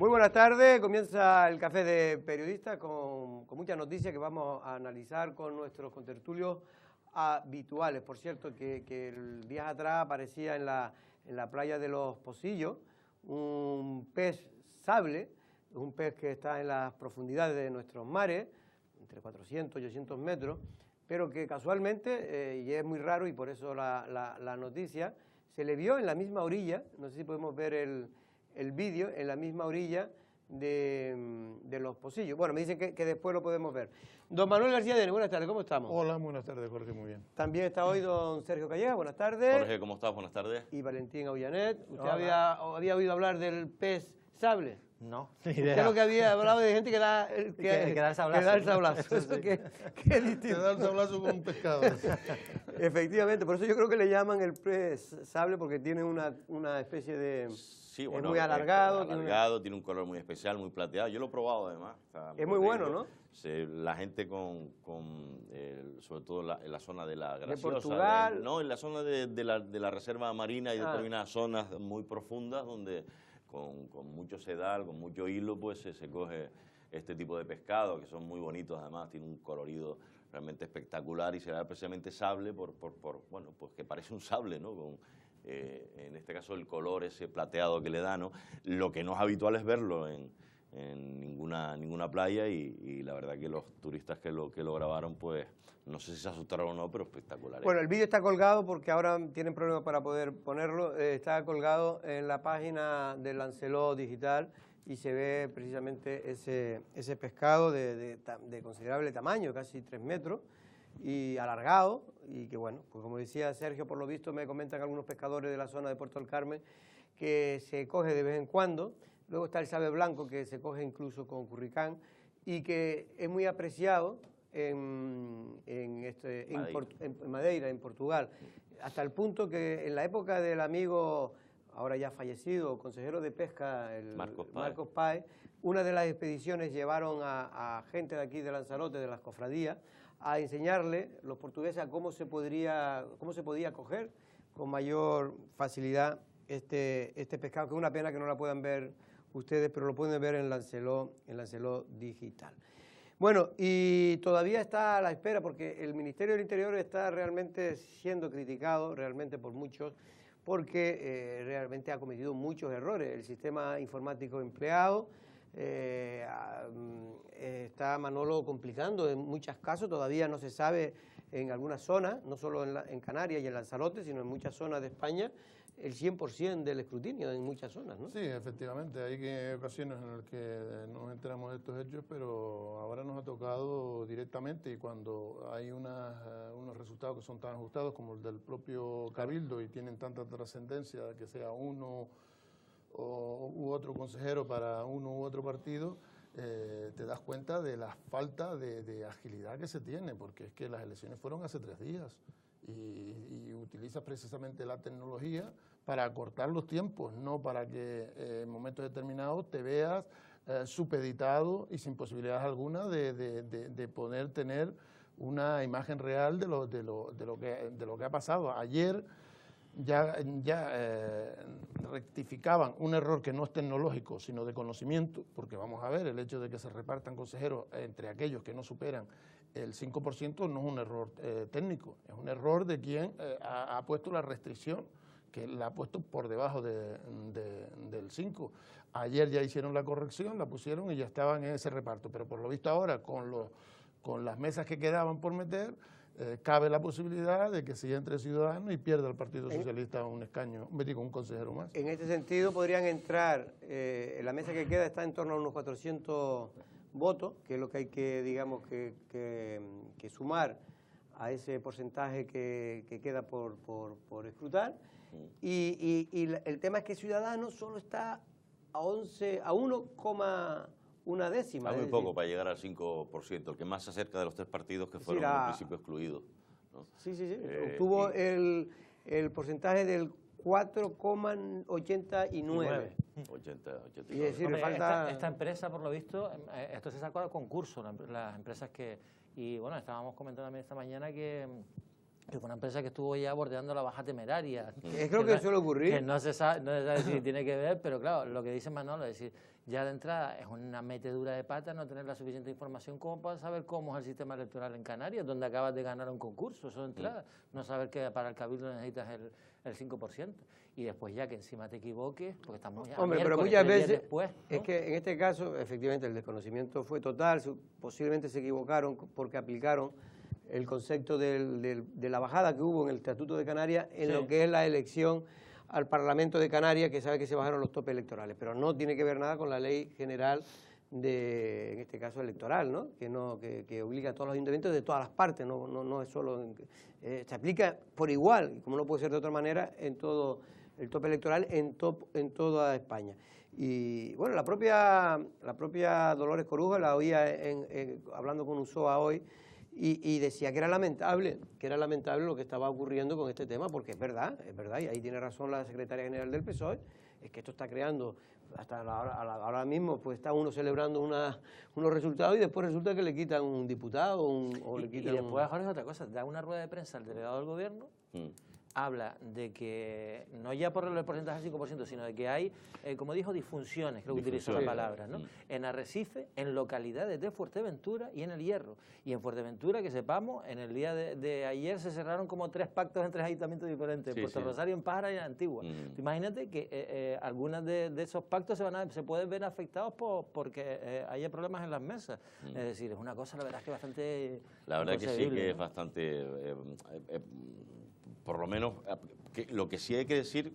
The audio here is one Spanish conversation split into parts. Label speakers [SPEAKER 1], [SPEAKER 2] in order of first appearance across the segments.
[SPEAKER 1] Muy buenas tardes, comienza el Café de Periodistas con muchas noticias que vamos a analizar con nuestros contertulios habituales. Por cierto, que días atrás aparecía en la playa de los Pocillos un pez sable, un pez que está en las profundidades de nuestros mares, entre 400 y 800 metros, pero que casualmente, y es muy raro y por eso la noticia, se le vio en la misma orilla, no sé si podemos ver el vídeo, en la misma orilla de los Pocillos. Bueno, me dicen que después lo podemos ver. Don Manuel García Dene, buenas tardes, ¿cómo estamos?
[SPEAKER 2] Hola, buenas tardes, Jorge, muy bien.
[SPEAKER 1] También está hoy don Sergio Calleja, buenas tardes.
[SPEAKER 3] Jorge, ¿cómo estás? Buenas tardes.
[SPEAKER 1] Y Valentín Aullanet. ¿Usted había oído hablar del pez sable?
[SPEAKER 2] No,
[SPEAKER 1] ni idea. Usted lo que había hablado de gente que da el sablazo. Eso que es distinto.
[SPEAKER 2] Que da el sablazo con un pescado.
[SPEAKER 1] Efectivamente, por eso yo creo que le llaman el pez sable, porque tiene una especie de...
[SPEAKER 3] Sí, bueno,
[SPEAKER 1] es muy alargado.
[SPEAKER 3] Tiene un color muy especial, muy plateado. Yo lo he probado además.
[SPEAKER 1] Es muy bueno, ¿no?
[SPEAKER 3] La gente sobre todo en la zona de la Graciosa.
[SPEAKER 1] De Portugal.
[SPEAKER 3] En la zona de la reserva marina y determinadas zonas muy profundas donde con mucho sedal, con mucho hilo, pues se coge este tipo de pescado, que son muy bonitos además, tiene un colorido realmente espectacular y se da precisamente sable bueno, pues que parece un sable, ¿no? En este caso el color ese plateado que le da, ¿no? Lo que no es habitual es verlo en ninguna playa y la verdad que los turistas que lo grabaron, pues no sé si se asustaron o no, pero espectacular.
[SPEAKER 1] Bueno, el vídeo está colgado porque ahora tienen problemas para poder ponerlo, está colgado en la página del Lancelot Digital y se ve precisamente ese pescado de considerable tamaño, casi 3 metros, y alargado, y que bueno, pues como decía Sergio, por lo visto me comentan algunos pescadores de la zona de Puerto del Carmen que se coge de vez en cuando. Luego está el sabe blanco, que se coge incluso con curricán y que es muy apreciado en Madeira, en Portugal, hasta el punto que en la época del amigo, ahora ya fallecido, consejero de pesca, el Marcos Páez, una de las expediciones llevaron a gente de aquí de Lanzarote, de las cofradías, a enseñarle los portugueses a cómo se podía coger con mayor facilidad este pescado, que es una pena que no la puedan ver ustedes, pero lo pueden ver en Lancelot Digital. Bueno, y todavía está a la espera, porque el Ministerio del Interior está realmente siendo criticado, realmente por muchos, porque realmente ha cometido muchos errores. El sistema informático empleado está, Manolo, complicando en muchos casos, todavía no se sabe en algunas zonas, no solo en Canarias y en Lanzarote, sino en muchas zonas de España, el 100% del escrutinio en muchas zonas, ¿no?
[SPEAKER 2] Sí, efectivamente, hay ocasiones en las que nos enteramos de estos hechos, pero ahora nos ha tocado directamente y cuando hay unos resultados que son tan ajustados como el del propio Cabildo y tienen tanta trascendencia que sea uno u otro consejero para uno u otro partido, te das cuenta de la falta de agilidad que se tiene, porque es que las elecciones fueron hace 3 días y utilizas precisamente la tecnología para acortar los tiempos, no para que en momentos determinados te veas supeditado y sin posibilidades alguna de poder tener una imagen real de lo que ha pasado. Ayer ya rectificaban un error que no es tecnológico, sino de conocimiento, porque vamos a ver, el hecho de que se repartan consejeros entre aquellos que no superan el 5% no es un error técnico, es un error de quien ha puesto la restricción, que la ha puesto por debajo del 5. Ayer ya hicieron la corrección, la pusieron y ya estaban en ese reparto, pero por lo visto ahora con las mesas que quedaban por meter, cabe la posibilidad de que siga entre Ciudadanos y pierda el Partido Socialista un escaño, un consejero más.
[SPEAKER 1] En este sentido podrían entrar, la mesa que queda está en torno a unos 400 votos, que es lo que hay que, digamos, que sumar a ese porcentaje que queda por escrutar. Y el tema es que Ciudadanos solo está a 1,1 décima.
[SPEAKER 3] Muy poco para llegar al 5%, el que más se acerca de los 3 partidos que fueron en principio excluidos, ¿no?
[SPEAKER 1] Sí. Obtuvo el porcentaje del 4,89.
[SPEAKER 3] 89.
[SPEAKER 1] Y es decir,
[SPEAKER 4] Hombre,
[SPEAKER 1] falta...
[SPEAKER 4] esta empresa, por lo visto, esto se sacó a concurso, las empresas que... Y bueno, estábamos comentando también esta mañana que que fue una empresa que estuvo ya bordeando la baja temeraria.
[SPEAKER 1] Creo que suele ocurrir.
[SPEAKER 4] Que no se sabe si tiene que ver, pero claro, lo que dice Manolo es decir, ya de entrada es una metedura de pata no tener la suficiente información como para saber cómo es el sistema electoral en Canarias, donde acabas de ganar un concurso, eso de entrada. No saber que para el Cabildo necesitas el 5%. Y después ya que encima te equivoques, porque estamos ya
[SPEAKER 1] pero muchas veces
[SPEAKER 4] después, ¿no?
[SPEAKER 1] Es que en este caso, efectivamente, el desconocimiento fue total, posiblemente se equivocaron porque aplicaron el concepto de la bajada que hubo en el Estatuto de Canarias en lo que es la elección al Parlamento de Canarias, que sabe que se bajaron los topes electorales, pero no tiene que ver nada con la ley general en este caso electoral, ¿no? Que obliga a todos los ayuntamientos de todas las partes, no es solo, se aplica por igual, como no puede ser de otra manera, en todo el tope electoral en toda España. Y bueno, la propia Dolores Corujo la oía hablando con Usoa hoy, y decía que era lamentable lo que estaba ocurriendo con este tema, porque es verdad, y ahí tiene razón la secretaria general del PSOE, es que esto está creando, hasta ahora mismo, pues está uno celebrando unos resultados y después resulta que le quitan un diputado le quitan
[SPEAKER 4] y después, Jorge, otra cosa, da una rueda de prensa al delegado del gobierno, habla de que, no ya por el porcentaje del 5%, sino de que hay, como dijo, disfunciones, creo que utilizó la palabra, ¿no? En Arrecife, en localidades de Fuerteventura y en El Hierro. Y en Fuerteventura, que sepamos, en el día de ayer se cerraron como 3 pactos en 3 ayuntamientos diferentes, Puerto Rosario, en Pájara y en Antigua. Imagínate que algunas de esos pactos se pueden ver afectados porque haya problemas en las mesas. Es decir, es una cosa, la verdad, es que bastante...
[SPEAKER 3] La verdad que sí, que es bastante... por lo menos, lo que sí hay que decir,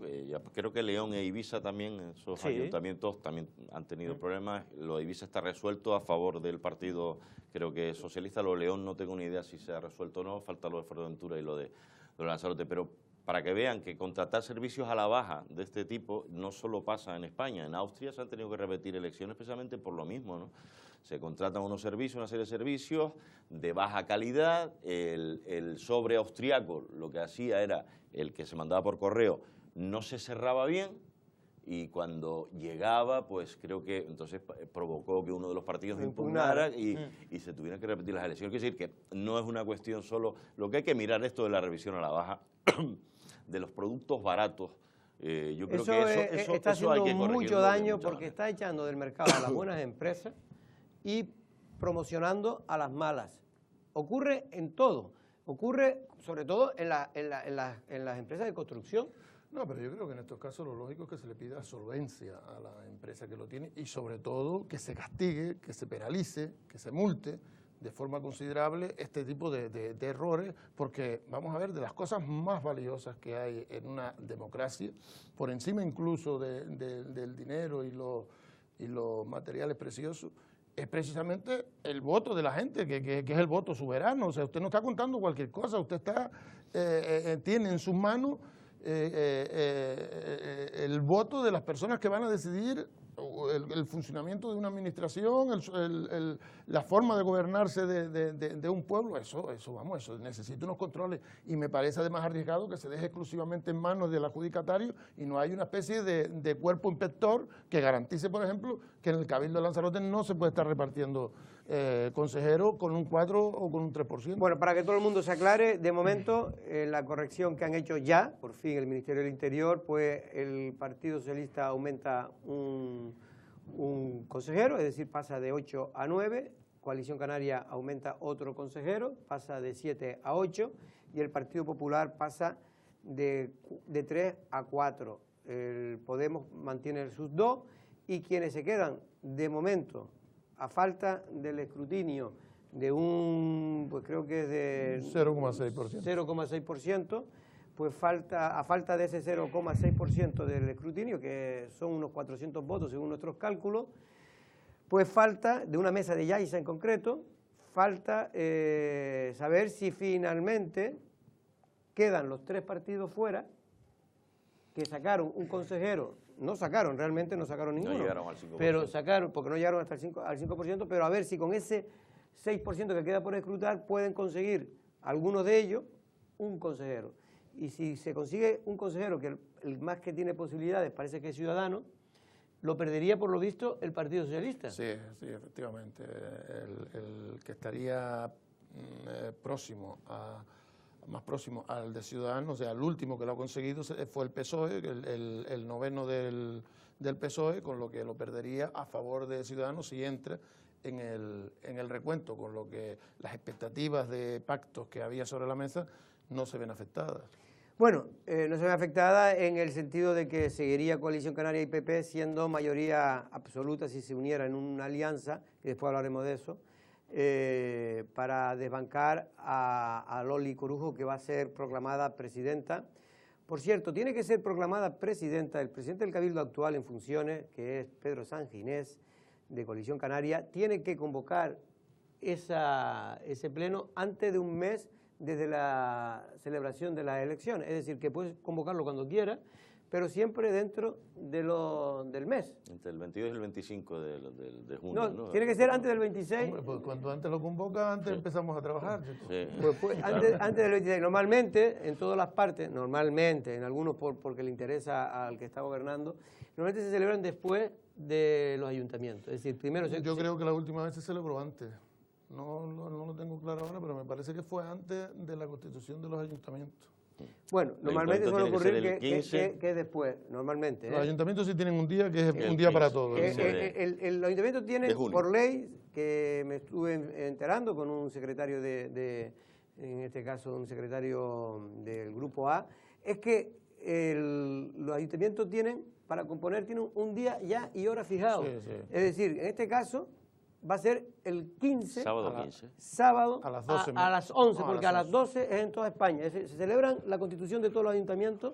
[SPEAKER 3] creo que León e Ibiza también, esos ayuntamientos también han tenido problemas. Lo de Ibiza está resuelto a favor del partido, creo que socialista. Lo de León no tengo ni idea si se ha resuelto o no, falta lo de Fuerteventura y lo de Lanzarote. Pero para que vean que contratar servicios a la baja de este tipo no solo pasa en España, en Austria se han tenido que repetir elecciones precisamente por lo mismo, ¿no? Se contratan unos servicios, una serie de servicios de baja calidad, el sobre austriaco lo que hacía era, el que se mandaba por correo, no se cerraba bien y cuando llegaba, pues creo que entonces provocó que uno de los partidos impugnara y se tuvieran que repetir las elecciones. Quiero decir que no es una cuestión solo, lo que hay que mirar esto de la revisión a la baja de los productos baratos. Yo creo que eso
[SPEAKER 1] está haciendo
[SPEAKER 3] hay que
[SPEAKER 1] mucho daño porque está echando del mercado a las buenas empresas y promocionando a las malas. Ocurre en todo, ocurre sobre todo en las empresas de construcción.
[SPEAKER 2] No, pero yo creo que en estos casos lo lógico es que se le pida solvencia a la empresa que lo tiene y sobre todo que se castigue, que se penalice, que se multe de forma considerable este tipo de errores, porque vamos a ver, de las cosas más valiosas que hay en una democracia, por encima incluso del dinero y los materiales preciosos, es precisamente el voto de la gente, que es el voto soberano. O sea, usted no está contando cualquier cosa, usted tiene en sus manos el voto de las personas que van a decidir el funcionamiento de una administración, la forma de gobernarse de un pueblo. Eso necesita unos controles y me parece además arriesgado que se deje exclusivamente en manos del adjudicatario y no hay una especie de cuerpo inspector que garantice, por ejemplo, que en el Cabildo de Lanzarote no se puede estar repartiendo consejeros con un 4 o con un 3%.
[SPEAKER 1] Bueno, para que todo el mundo se aclare, de momento la corrección que han hecho ya, por fin el Ministerio del Interior, pues el Partido Socialista aumenta un consejero, es decir, pasa de 8 a 9, Coalición Canaria aumenta otro consejero, pasa de 7 a 8 y el Partido Popular pasa de 3 a 4. El Podemos mantiene sus 2 y quienes se quedan de momento a falta del escrutinio de pues creo que es de 0,6%, pues a falta de ese 0,6% del escrutinio, que son unos 400 votos según nuestros cálculos, pues falta, de una mesa de Yaiza en concreto, falta saber si finalmente quedan los 3 partidos fuera, que sacaron un consejero, realmente no sacaron ninguno.
[SPEAKER 3] No llegaron al 5%.
[SPEAKER 1] Pero sacaron, porque no llegaron hasta al 5%, pero a ver si con ese 6% que queda por escrutar pueden conseguir algunos de ellos un consejero. Y si se consigue un consejero, que el más que tiene posibilidades parece que es Ciudadanos, lo perdería por lo visto el Partido Socialista.
[SPEAKER 2] Sí, efectivamente. El que estaría próximo a más próximo al de Ciudadanos, o sea, el último que lo ha conseguido fue el PSOE, el noveno del PSOE, con lo que lo perdería a favor de Ciudadanos si entra en el recuento, con lo que las expectativas de pactos que había sobre la mesa no se ven afectadas.
[SPEAKER 1] Bueno, no se ven afectadas en el sentido de que seguiría Coalición Canaria y PP siendo mayoría absoluta si se uniera en una alianza, y después hablaremos de eso, para desbancar a Loli Corujo, que va a ser proclamada presidenta. Por cierto, tiene que ser proclamada presidenta el presidente del Cabildo actual en funciones, que es Pedro Sanginés, de Coalición Canaria, tiene que convocar ese pleno antes de un mes desde la celebración de las elecciones. Es decir, que puede convocarlo cuando quiera, pero siempre dentro del mes.
[SPEAKER 3] Entre el 22 y el 25 de junio,
[SPEAKER 1] No,
[SPEAKER 3] ¿no?
[SPEAKER 1] tiene que ser antes del 26.
[SPEAKER 2] Hombre, pues cuando antes lo convoca, antes empezamos a trabajar.
[SPEAKER 3] Sí.
[SPEAKER 1] Pues antes del 26. Normalmente, en todas las partes, normalmente, en algunos porque le interesa al que está gobernando, normalmente se celebran después de los ayuntamientos. Es decir, primero...
[SPEAKER 2] Yo creo que la última vez se celebró antes. No lo tengo claro ahora, pero me parece que fue antes de la constitución de los ayuntamientos.
[SPEAKER 1] Bueno, normalmente suele ocurrir que después, normalmente.
[SPEAKER 2] Los ayuntamientos sí tienen un día que es un día para todos.
[SPEAKER 1] El ayuntamiento tiene, por ley, que me estuve enterando con un secretario en este caso un secretario del Grupo A, es que los ayuntamientos tienen, para componer, tienen un día ya y hora fijado.
[SPEAKER 2] Sí, sí.
[SPEAKER 1] Es decir, en este caso va a ser el 15,
[SPEAKER 3] Sábado
[SPEAKER 1] a
[SPEAKER 3] 15.
[SPEAKER 1] las 11, porque a las 12 es en toda España. Se celebran la constitución de todos los ayuntamientos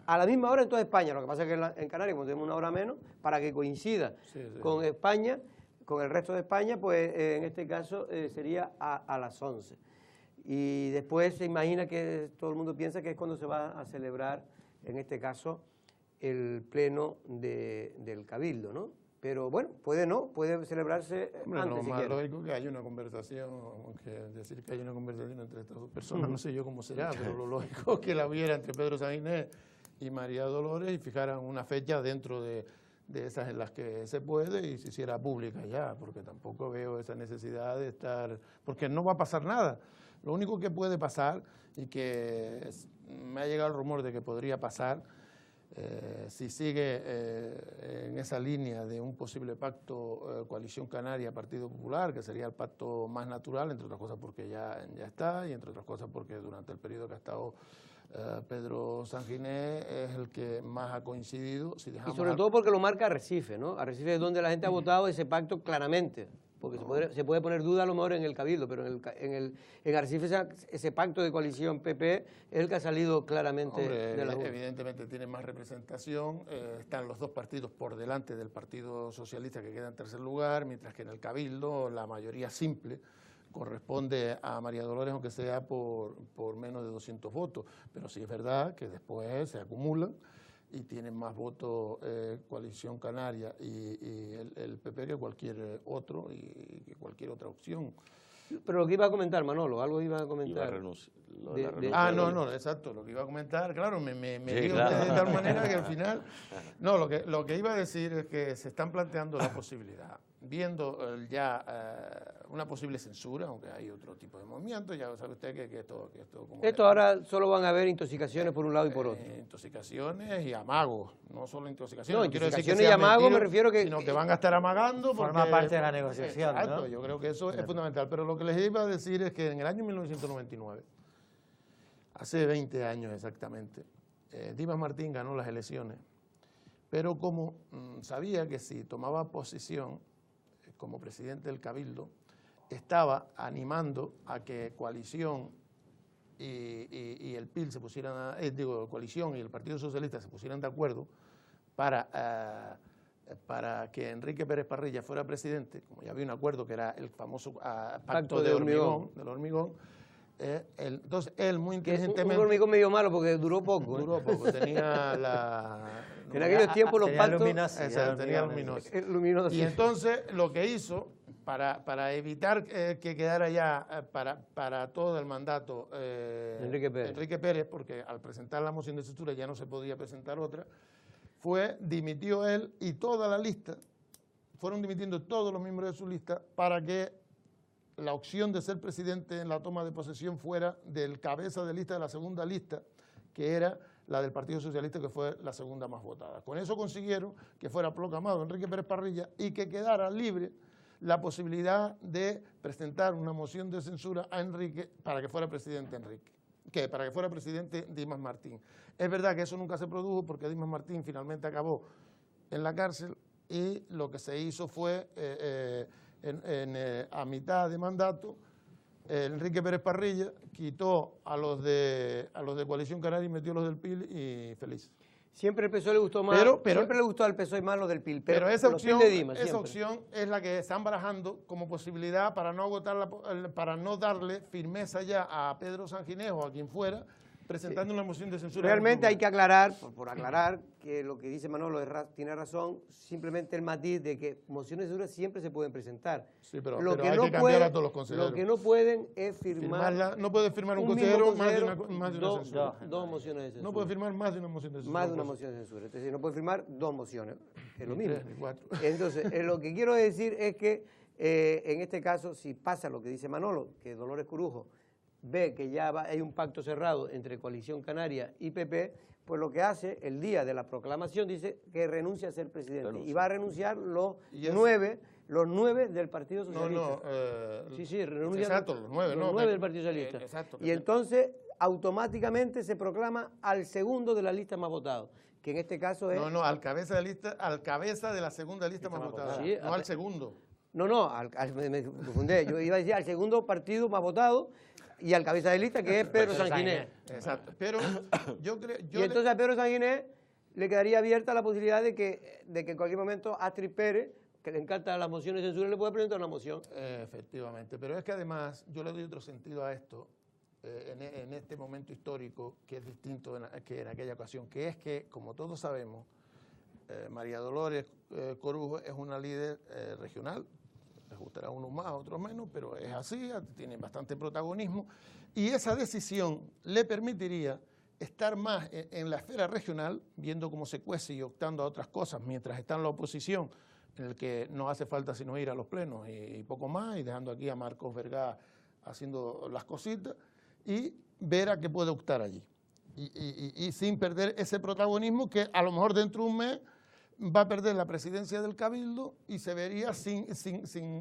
[SPEAKER 1] a la misma hora en toda España. Lo que pasa es que en Canarias, como tenemos una hora menos, para que coincida con España, con el resto de España, pues en este caso sería a las 11. Y después se imagina que todo el mundo piensa que es cuando se va a celebrar, en este caso, el pleno del Cabildo, ¿no? Pero bueno, puede celebrarse antes.
[SPEAKER 2] Lo más lógico es que haya una conversación, aunque decir que hay una conversación entre estas dos personas, no sé yo cómo será, pero lo lógico es que la hubiera entre Pedro Sanginés y María Dolores y fijaran una fecha dentro de esas en las que se puede y se hiciera pública ya, porque tampoco veo esa necesidad de estar, porque no va a pasar nada. Lo único que puede pasar, y que me ha llegado el rumor de que podría pasar, si sigue en esa línea de un posible pacto Coalición Canaria-Partido Popular, que sería el pacto más natural, entre otras cosas porque ya está, y entre otras cosas porque durante el periodo que ha estado Pedro Sanginés es el que más ha coincidido. Si dejamos
[SPEAKER 1] y sobre todo porque lo marca Arrecife, ¿no? Arrecife es donde la gente ha votado ese pacto claramente. Porque se puede poner duda a lo mejor en el Cabildo, pero en Arrecife ese pacto de coalición PP es el que ha salido claramente de la Junta.
[SPEAKER 2] Evidentemente tiene más representación, están los dos partidos por delante del Partido Socialista, que queda en tercer lugar, mientras que en el Cabildo la mayoría simple corresponde a María Dolores, aunque sea por menos de 200 votos, pero sí es verdad que después se acumulan y tienen más votos Coalición Canaria y el PP que cualquier otro y que cualquier otra opción.
[SPEAKER 1] Pero lo que iba a comentar, Manolo, algo iba a comentar.
[SPEAKER 2] No, exacto, lo que iba a comentar, claro, me dio de tal manera que al final... No, lo que iba a decir es que se están planteando la posibilidad, viendo una posible censura, aunque hay otro tipo de movimiento, ya sabe usted que esto
[SPEAKER 1] ahora solo van a haber intoxicaciones por un lado y por otro.
[SPEAKER 2] Intoxicaciones y amagos, no solo intoxicaciones.
[SPEAKER 1] No, intoxicaciones y amagos me refiero que...
[SPEAKER 2] Sino que van a estar amagando.
[SPEAKER 4] Forma parte de la negociación,
[SPEAKER 2] exacto,
[SPEAKER 4] ¿no?
[SPEAKER 2] Yo creo que eso es fundamental. Pero lo que les iba a decir es que en el año 1999, hace 20 años exactamente, Dimas Martín ganó las elecciones, pero como sabía que si tomaba posición como presidente del Cabildo, estaba animando a que Coalición y el PIL se pusieran, Coalición y el Partido Socialista se pusieran de acuerdo para que Enrique Pérez Parrilla fuera presidente, como ya había un acuerdo que era el famoso pacto del hormigón. Entonces él muy inteligentemente...
[SPEAKER 1] Un hormigón medio malo porque duró poco.
[SPEAKER 2] Duró poco, tenía
[SPEAKER 1] en aquellos tiempos los pactos...
[SPEAKER 2] Tenía luminoso. Y entonces lo que hizo, para evitar que quedara ya para todo el mandato Enrique Pérez, porque al presentar la moción de censura ya no se podía presentar otra, dimitió él y toda la lista, fueron dimitiendo todos los miembros de su lista para que la opción de ser presidente en la toma de posesión fuera del cabeza de lista de la segunda lista, que era la del Partido Socialista, que fue la segunda más votada. Con eso consiguieron que fuera proclamado Enrique Pérez Parrilla y que quedara libre la posibilidad de presentar una moción de censura a Enrique para que fuera presidente para que fuera presidente Dimas Martín. Es verdad que eso nunca se produjo porque Dimas Martín finalmente acabó en la cárcel y lo que se hizo fue, a mitad de mandato, Enrique Pérez Parrilla quitó a los de Coalición Canaria y metió a los del PIL y feliz.
[SPEAKER 1] Siempre el PSOE le gustó más, siempre le gustó al PSOE más lo del PIL,
[SPEAKER 2] pero esa opción es la que están barajando como posibilidad para no agotar para no darle firmeza ya a Pedro Sanginejo o a quien fuera, presentando una moción de censura.
[SPEAKER 1] Realmente hay que aclarar, por aclarar, que lo que dice Manolo tiene razón, simplemente el matiz de que mociones de censura siempre se pueden presentar.
[SPEAKER 2] Sí, pero hay que cambiar a todos los consejeros.
[SPEAKER 1] Lo que no pueden es firmar...
[SPEAKER 2] no puede firmar un consejero más de una censura.
[SPEAKER 1] Dos mociones de censura.
[SPEAKER 2] No puede firmar más de una moción de censura.
[SPEAKER 1] Más de una moción de censura. Es decir, no puede firmar dos mociones, es lo mismo. Entonces, lo que quiero decir es que, en este caso, si pasa lo que dice Manolo, que Dolores Corujo ve que ya hay un pacto cerrado entre Coalición Canaria y PP, pues lo que hace el día de la proclamación dice que renuncia a ser presidente y va a renunciar los nueve del Partido Socialista. Sí, renuncia.
[SPEAKER 2] Exacto, los nueve
[SPEAKER 1] del Partido Socialista.
[SPEAKER 2] Exacto.
[SPEAKER 1] Y entonces automáticamente se proclama al segundo de la lista más votado, que en este caso es...
[SPEAKER 2] al cabeza de la segunda lista más votada, sí, no al segundo.
[SPEAKER 1] Me confundí, yo iba a decir al segundo partido más votado y al cabeza de lista, que es Pedro Sanguiné.
[SPEAKER 2] Exacto, pero yo creo...
[SPEAKER 1] Y entonces a Pedro Sanguiné le quedaría abierta la posibilidad de que en cualquier momento Astrid Pérez, que le encantan las mociones de censura, le puede presentar una moción.
[SPEAKER 2] Efectivamente, pero es que además yo le doy otro sentido a esto, en este momento histórico, que es distinto que en aquella ocasión, que es que, como todos sabemos, María Dolores Corujo es una líder regional. Les gustará a unos más, a otros menos, pero es así, tiene bastante protagonismo, y esa decisión le permitiría estar más en la esfera regional, viendo cómo se cuece y optando a otras cosas, mientras está en la oposición, en el que no hace falta sino ir a los plenos y poco más, y dejando aquí a Marcos Vergá haciendo las cositas, y ver a qué puede optar allí. Y sin perder ese protagonismo que a lo mejor dentro de un mes va a perder la presidencia del Cabildo y se vería sin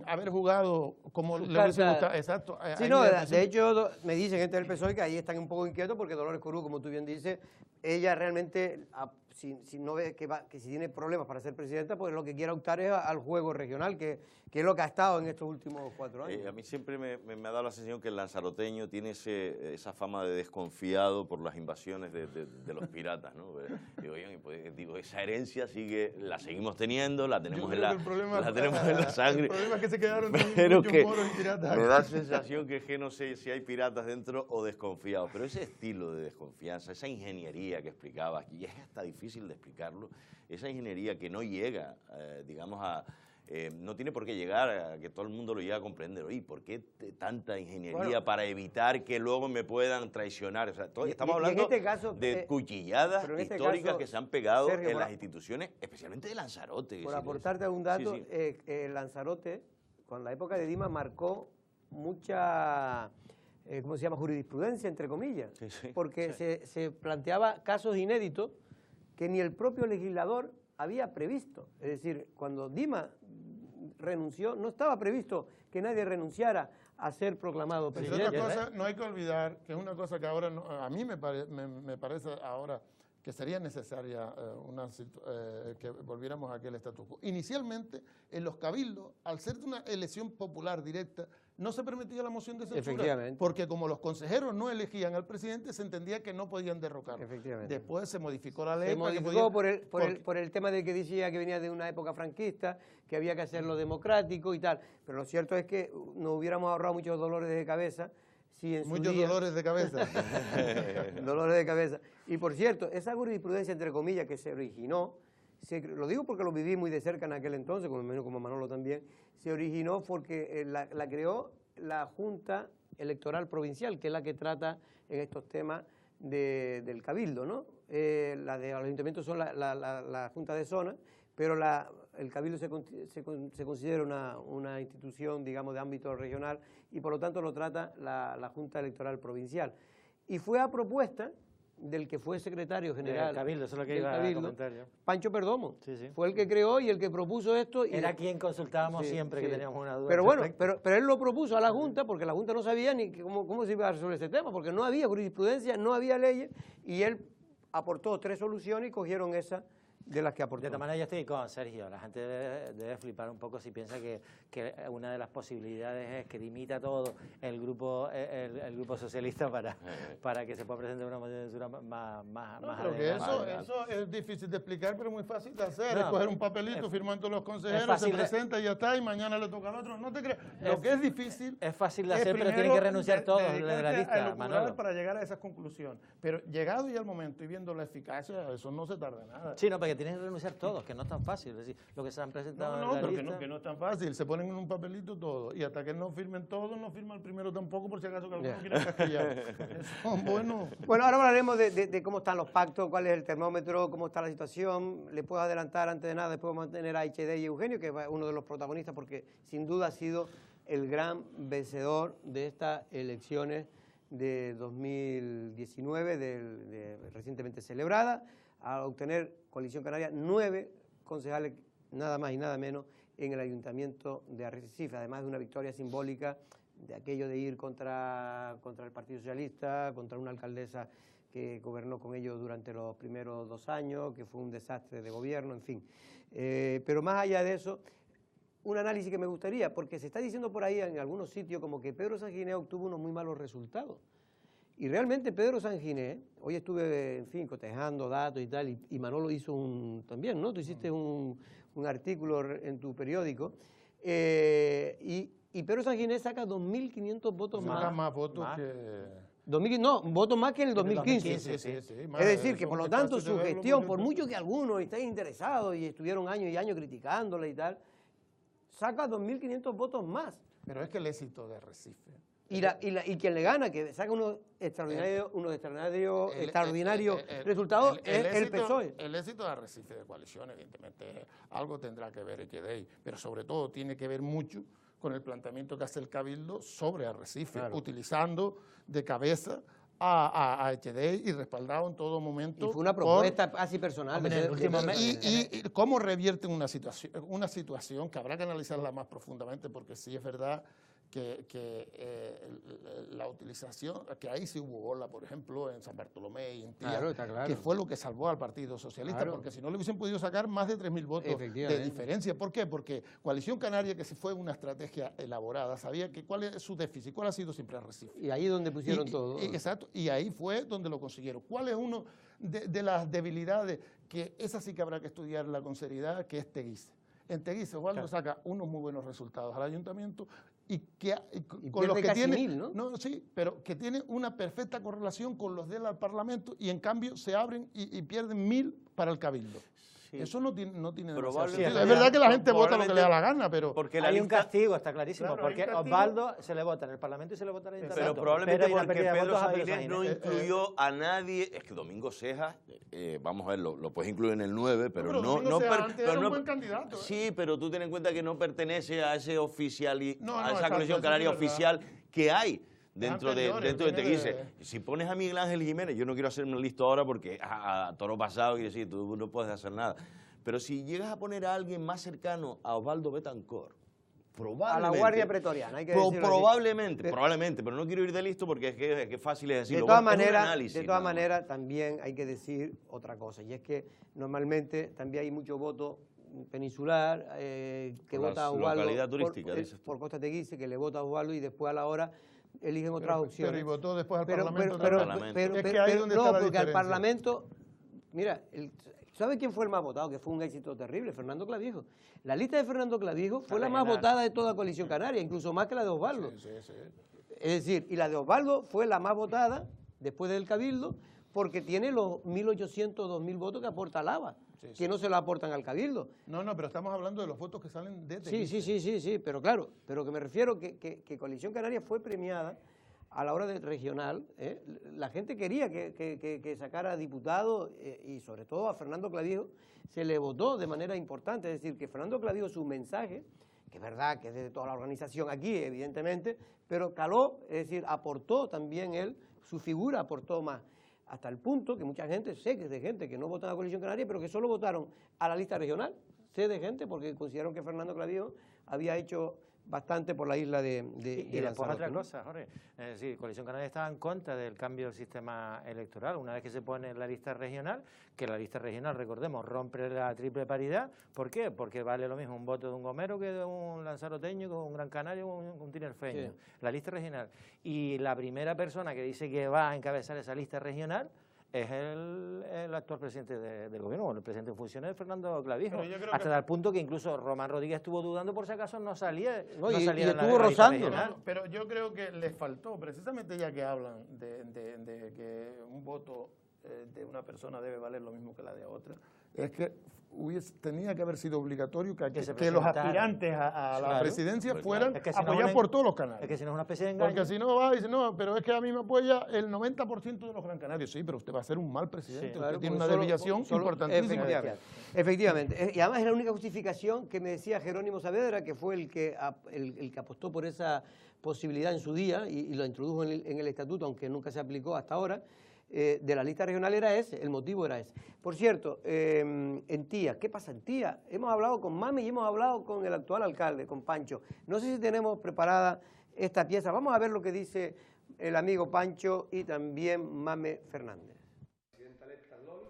[SPEAKER 2] haber jugado como le hubiese gustado. Exacto.
[SPEAKER 1] Sí, no, de hecho, me dicen gente del PSOE que ahí están un poco inquietos porque Dolores Corujo, como tú bien dices, ella realmente, si no ve que si tiene problemas para ser presidenta, pues lo que quiere optar es al juego regional, que es lo que ha estado en estos últimos 4 años.
[SPEAKER 3] A mí siempre me ha dado la sensación que el lanzaroteño tiene esa fama de desconfiado por las invasiones de los piratas, ¿no? Digo, esa herencia la seguimos teniendo, la tenemos en la sangre.
[SPEAKER 2] El problema es que se quedaron
[SPEAKER 3] muchos
[SPEAKER 2] moros y piratas.
[SPEAKER 3] Me da la sensación que no sé si hay piratas dentro o desconfiados, pero ese estilo de desconfianza, esa ingeniería que explicaba aquí, es hasta difícil de explicarlo, esa ingeniería que no llega, no tiene por qué llegar a que todo el mundo lo llegue a comprender. Oye, ¿por qué tanta ingeniería para evitar que luego me puedan traicionar? O sea, estamos hablando de cuchilladas históricas que se han pegado en las instituciones, especialmente de Lanzarote.
[SPEAKER 1] Por aportarte un dato, Lanzarote, con la época de Dimas, marcó mucha... ¿cómo se llama? Jurisprudencia, entre comillas, porque se planteaba casos inéditos que ni el propio legislador había previsto. Es decir, cuando Dimas renunció, no estaba previsto que nadie renunciara a ser proclamado presidente.
[SPEAKER 2] Pero otra cosa, no hay que olvidar, que es una cosa que ahora, a mí me parece ahora que sería necesaria que volviéramos a aquel status quo. Inicialmente, en los cabildos, al ser de una elección popular directa, no se permitía la moción de censura, porque como los consejeros no elegían al presidente, se entendía que no podían derrocarlo. Después se modificó la ley.
[SPEAKER 1] Se modificó por el tema de que decía que venía de una época franquista, que había que hacerlo democrático y tal. Pero lo cierto es que nos hubiéramos ahorrado muchos dolores de cabeza.
[SPEAKER 2] Dolores de cabeza.
[SPEAKER 1] Dolores de cabeza. Y por cierto, esa jurisprudencia, entre comillas, que se originó, lo digo porque lo viví muy de cerca en aquel entonces, como Manolo también, se originó porque la creó la Junta Electoral Provincial, que es la que trata en estos temas del Cabildo, ¿no? La de los ayuntamientos son la Junta de Zona, pero el Cabildo se considera una institución, digamos, de ámbito regional y por lo tanto lo trata la Junta Electoral Provincial. Y fue a propuesta del que fue secretario general
[SPEAKER 4] del Cabildo, eso es lo que iba a comentar yo.
[SPEAKER 1] Pancho Perdomo,
[SPEAKER 4] sí, sí.
[SPEAKER 1] Fue el que creó y el que propuso esto. Y
[SPEAKER 4] era quien consultábamos siempre que teníamos una duda.
[SPEAKER 1] Pero bueno, pero él lo propuso a la Junta porque la Junta no sabía ni cómo se iba a resolver ese tema, porque no había jurisprudencia, no había leyes, y él aportó 3 soluciones y cogieron esa de las que aportó.
[SPEAKER 4] De todas maneras, yo estoy con Sergio. La gente debe flipar un poco si piensa que una de las posibilidades es que dimita todo el grupo socialista para que se pueda presentar una candidatura más
[SPEAKER 2] adelante. Eso es difícil de explicar, pero muy fácil de hacer. Es coger un papelito, firman todos los consejeros, se presenta y ya está, y mañana le toca al otro. No te creas. Lo que es difícil...
[SPEAKER 4] Es fácil de hacer, pero tienen que renunciar todos de la lista, Manolo.
[SPEAKER 2] Para llegar a esa conclusión. Pero llegado ya el momento y viendo la eficacia, eso no se tarda nada.
[SPEAKER 4] Sí, no, porque tienen que renunciar todos, que no es tan fácil. Es decir, lo que se han presentado en la lista...
[SPEAKER 2] que no es tan fácil. Se ponen en un papelito todo. Y hasta que no firmen todos, no firma el primero tampoco, por si acaso que alguno quiera casquillar. Bueno,
[SPEAKER 1] ahora hablaremos de cómo están los pactos, cuál es el termómetro, cómo está la situación. Le puedo adelantar antes de nada, después vamos a tener a HD y Eugenio, que es uno de los protagonistas, porque sin duda ha sido el gran vencedor de estas elecciones de 2019, recientemente celebrada, a obtener Coalición Canaria 9 concejales, nada más y nada menos, en el Ayuntamiento de Arrecife, además de una victoria simbólica de aquello de ir contra el Partido Socialista, contra una alcaldesa que gobernó con ellos durante los primeros 2 años, que fue un desastre de gobierno, en fin. Pero más allá de eso, un análisis que me gustaría, porque se está diciendo por ahí en algunos sitios como que Pedro Sanginés obtuvo unos muy malos resultados. Y realmente Pedro Sanginés, hoy estuve, en fin, cotejando datos y tal, y Manolo hizo también, ¿no? Tú hiciste un artículo en tu periódico, y Pedro Sanginés saca 2.500 votos más.
[SPEAKER 2] Saca más votos que...
[SPEAKER 1] votos más que en el 2015.
[SPEAKER 2] Sí,
[SPEAKER 1] es decir, que por lo tanto su gestión, por mucho que algunos estén interesados y estuvieron años y años criticándola y tal, saca 2.500 votos más.
[SPEAKER 2] Pero es que el éxito de Arrecife...
[SPEAKER 1] Y quien le gana, que saca unos extraordinarios resultados, es el PSOE.
[SPEAKER 2] El éxito de Arrecife de coalición, evidentemente, algo tendrá que ver HDI, pero sobre todo tiene que ver mucho con el planteamiento que hace el Cabildo sobre Arrecife, utilizando de cabeza a HDI y respaldado en todo momento.
[SPEAKER 1] Y fue una propuesta casi personal.
[SPEAKER 2] Y cómo revierte una situación que habrá que analizarla más profundamente, porque sí es verdad que la utilización, que ahí sí hubo ola, por ejemplo, en San Bartolomé y en Tía, que fue lo que salvó al Partido Socialista, porque si no le hubiesen podido sacar más de 3.000 votos de diferencia. ¿Por qué? Porque Coalición Canaria, que fue una estrategia elaborada, sabía que cuál es su déficit, cuál ha sido siempre Arrecife.
[SPEAKER 1] Y ahí es donde pusieron todo.
[SPEAKER 2] Exacto, y ahí fue donde lo consiguieron. ¿Cuál es uno de las debilidades? Que esa sí que habrá que estudiarla con seriedad, que es Teguise. En Teguise, Osvaldo saca unos muy buenos resultados al ayuntamiento y con los que tiene
[SPEAKER 1] 1.000, ¿no?
[SPEAKER 2] Sí, pero que tiene una perfecta correlación con los del Parlamento y en cambio se abren y pierden 1.000 para el Cabildo. Sí. Eso no tiene demasiado sentido. Es verdad que la gente vota lo que le da la gana, pero...
[SPEAKER 4] Porque hay un castigo, está clarísimo, claro, porque Osvaldo se le vota en el Parlamento y se le vota en el Ayuntamiento.
[SPEAKER 3] Pero probablemente porque Pedro Sanginés no incluyó a nadie. Es que Domingo Cejas, vamos a ver, lo puedes incluir en el 9, pero no...
[SPEAKER 2] Era un buen candidato.
[SPEAKER 3] Sí, pero tú ten en cuenta que no pertenece a ese oficial, a esa Coalición Canaria oficial que hay dentro de Teguise. Si pones a Miguel Ángel Jiménez, yo no quiero hacerme listo ahora porque a toro pasado quiere decir, tú no puedes hacer nada. Pero si llegas a poner a alguien más cercano a Osvaldo Betancourt, probablemente...
[SPEAKER 1] A la Guardia Pretoriana, hay que decirlo
[SPEAKER 3] probablemente, pero no quiero ir de listo porque es que fácil es decirlo.
[SPEAKER 1] De todas maneras, también hay que decir otra cosa, y es que normalmente también hay mucho voto peninsular que vota a Osvaldo por Costa Teguise, que le vota a Osvaldo y después a la hora eligen otras opciones.
[SPEAKER 2] Pero y votó después al Parlamento.
[SPEAKER 1] Porque al Parlamento, mira, ¿sabe quién fue el más votado? Que fue un éxito terrible, Fernando Clavijo. La lista de Fernando Clavijo fue la más votada de toda Coalición Canaria, incluso más que la de Osvaldo.
[SPEAKER 2] Sí.
[SPEAKER 1] Es decir, y la de Osvaldo fue la más votada después del Cabildo, porque tiene los 1.800, 2.000 votos que aporta Lava, que no se lo aportan al Cabildo.
[SPEAKER 2] No, pero estamos hablando de los votos que salen de
[SPEAKER 1] Teguise. Sí, pero claro, pero que me refiero que Coalición Canaria fue premiada a la hora del regional, la gente quería que sacara diputados y sobre todo a Fernando Clavijo se le votó de manera importante. Es decir, que Fernando Clavijo, su mensaje, que es verdad que es de toda la organización aquí, evidentemente, pero caló, es decir, aportó también él, su figura aportó más, hasta el punto que mucha gente, sé que es de gente que no vota a la Coalición Canaria, pero que solo votaron a la lista regional, sé de gente porque consideraron que Fernando Clavijo había hecho bastante por la isla de
[SPEAKER 4] y después
[SPEAKER 1] Lanzarote,
[SPEAKER 4] otra
[SPEAKER 1] ¿no?
[SPEAKER 4] cosa, Jorge, es decir, Coalición Canaria estaba en contra del cambio del sistema electoral, una vez que se pone en la lista regional, que la lista regional, recordemos, rompe la triple paridad. ¿Por qué? Porque vale lo mismo un voto de un gomero que de un lanzaroteño, que un gran canario, un tinerfeño, sí. La lista regional. Y la primera persona que dice que va a encabezar esa lista regional es el actual presidente del gobierno, bueno, el presidente en funciones, Fernando Clavijo, hasta tal punto que incluso Román Rodríguez estuvo dudando por si acaso no salía.
[SPEAKER 1] Y estuvo rozando.
[SPEAKER 2] Pero yo creo que les faltó, precisamente ya que hablan de que un voto de una persona debe valer lo mismo que la de otra, es que tenía que haber sido obligatorio que los aspirantes a la presidencia fueran apoyados por todos los canarios.
[SPEAKER 4] Es que si no es una especie de engaño.
[SPEAKER 2] Porque si no va y dice, no, pero es que a mí me apoya el 90% de los gran canarios. Sí, pero usted va a ser un mal presidente, sí, usted tiene una desviación importantísima.
[SPEAKER 1] Efectivamente. Y además es la única justificación que me decía Jerónimo Saavedra, que fue el que apostó por esa posibilidad en su día y lo introdujo en el estatuto, aunque nunca se aplicó hasta ahora, de la lista regional era ese, el motivo era ese. Por cierto, en Tía, ¿qué pasa en Tía? Hemos hablado con Mame y hemos hablado con el actual alcalde, con Pancho. No sé si tenemos preparada esta pieza. Vamos a ver lo que dice el amigo Pancho y también Mame Fernández.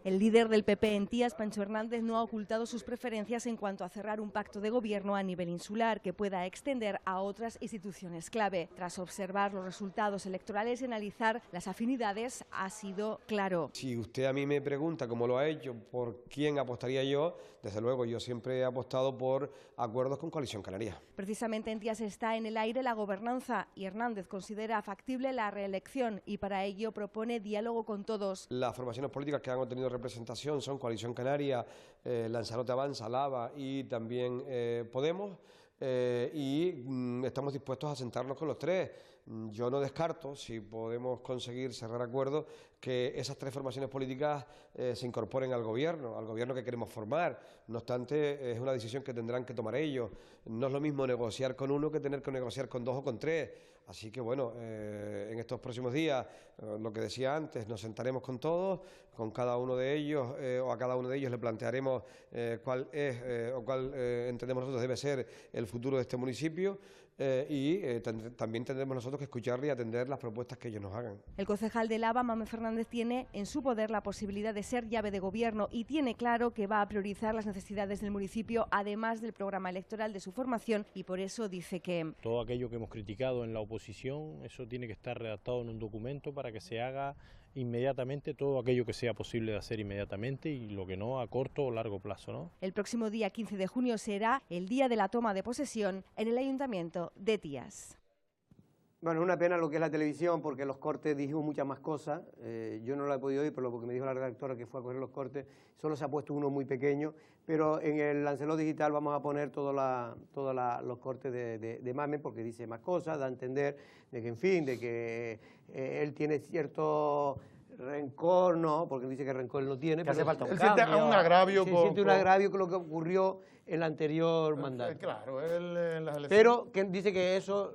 [SPEAKER 5] El líder del PP en Tías, Pancho Hernández, no ha ocultado sus preferencias en cuanto a cerrar un pacto de gobierno a nivel insular que pueda extender a otras instituciones clave. Tras observar los resultados electorales y analizar las afinidades, ha sido claro.
[SPEAKER 6] Si usted a mí me pregunta, como lo ha hecho, por quién apostaría yo, desde luego yo siempre he apostado por acuerdos con Coalición Canaria.
[SPEAKER 5] Precisamente en Tías está en el aire la gobernanza y Hernández considera factible la reelección y para ello propone diálogo con todos.
[SPEAKER 6] Las formaciones políticas que han tenido representación son Coalición Canaria, Lanzarote Avanza, Lava y también Podemos, y estamos dispuestos a sentarnos con los tres. Yo no descarto, si podemos conseguir cerrar acuerdos, que esas tres formaciones políticas se incorporen al gobierno que queremos formar. No obstante, es una decisión que tendrán que tomar ellos. No es lo mismo negociar con uno que tener que negociar con dos o con tres. Así que bueno, en estos próximos días, lo que decía antes, nos sentaremos con todos, con cada uno de ellos, o a cada uno de ellos le plantearemos cuál es o cuál entendemos nosotros debe ser el futuro de este municipio. También tendremos nosotros que escuchar y atender las propuestas que ellos nos hagan.
[SPEAKER 5] El concejal de Lava, Mame Fernández, tiene en su poder la posibilidad de ser llave de gobierno y tiene claro que va a priorizar las necesidades del municipio, además del programa electoral de su formación, y por eso dice que
[SPEAKER 7] todo aquello que hemos criticado en la oposición, eso tiene que estar redactado en un documento para que se haga inmediatamente todo aquello que sea posible de hacer inmediatamente y lo que no a corto o largo plazo, ¿no?
[SPEAKER 5] El próximo día 15 de junio será el día de la toma de posesión en el Ayuntamiento de Tías.
[SPEAKER 1] Bueno, es una pena lo que es la televisión porque los cortes dijimos muchas más cosas. Yo no lo he podido oír, pero lo que me dijo la redactora que fue a coger los cortes, solo se ha puesto uno muy pequeño, pero en el Lancelot Digital vamos a poner todos los cortes de Mame porque dice más cosas, da a entender de que, en fin, de que él tiene cierto rencor, no, porque dice que rencor él no tiene,
[SPEAKER 4] pero
[SPEAKER 1] hace
[SPEAKER 4] falta
[SPEAKER 2] un agravio.
[SPEAKER 1] Siente un agravio con lo que ocurrió en el anterior mandato.
[SPEAKER 2] Claro, él en las elecciones.
[SPEAKER 1] Pero que dice que eso,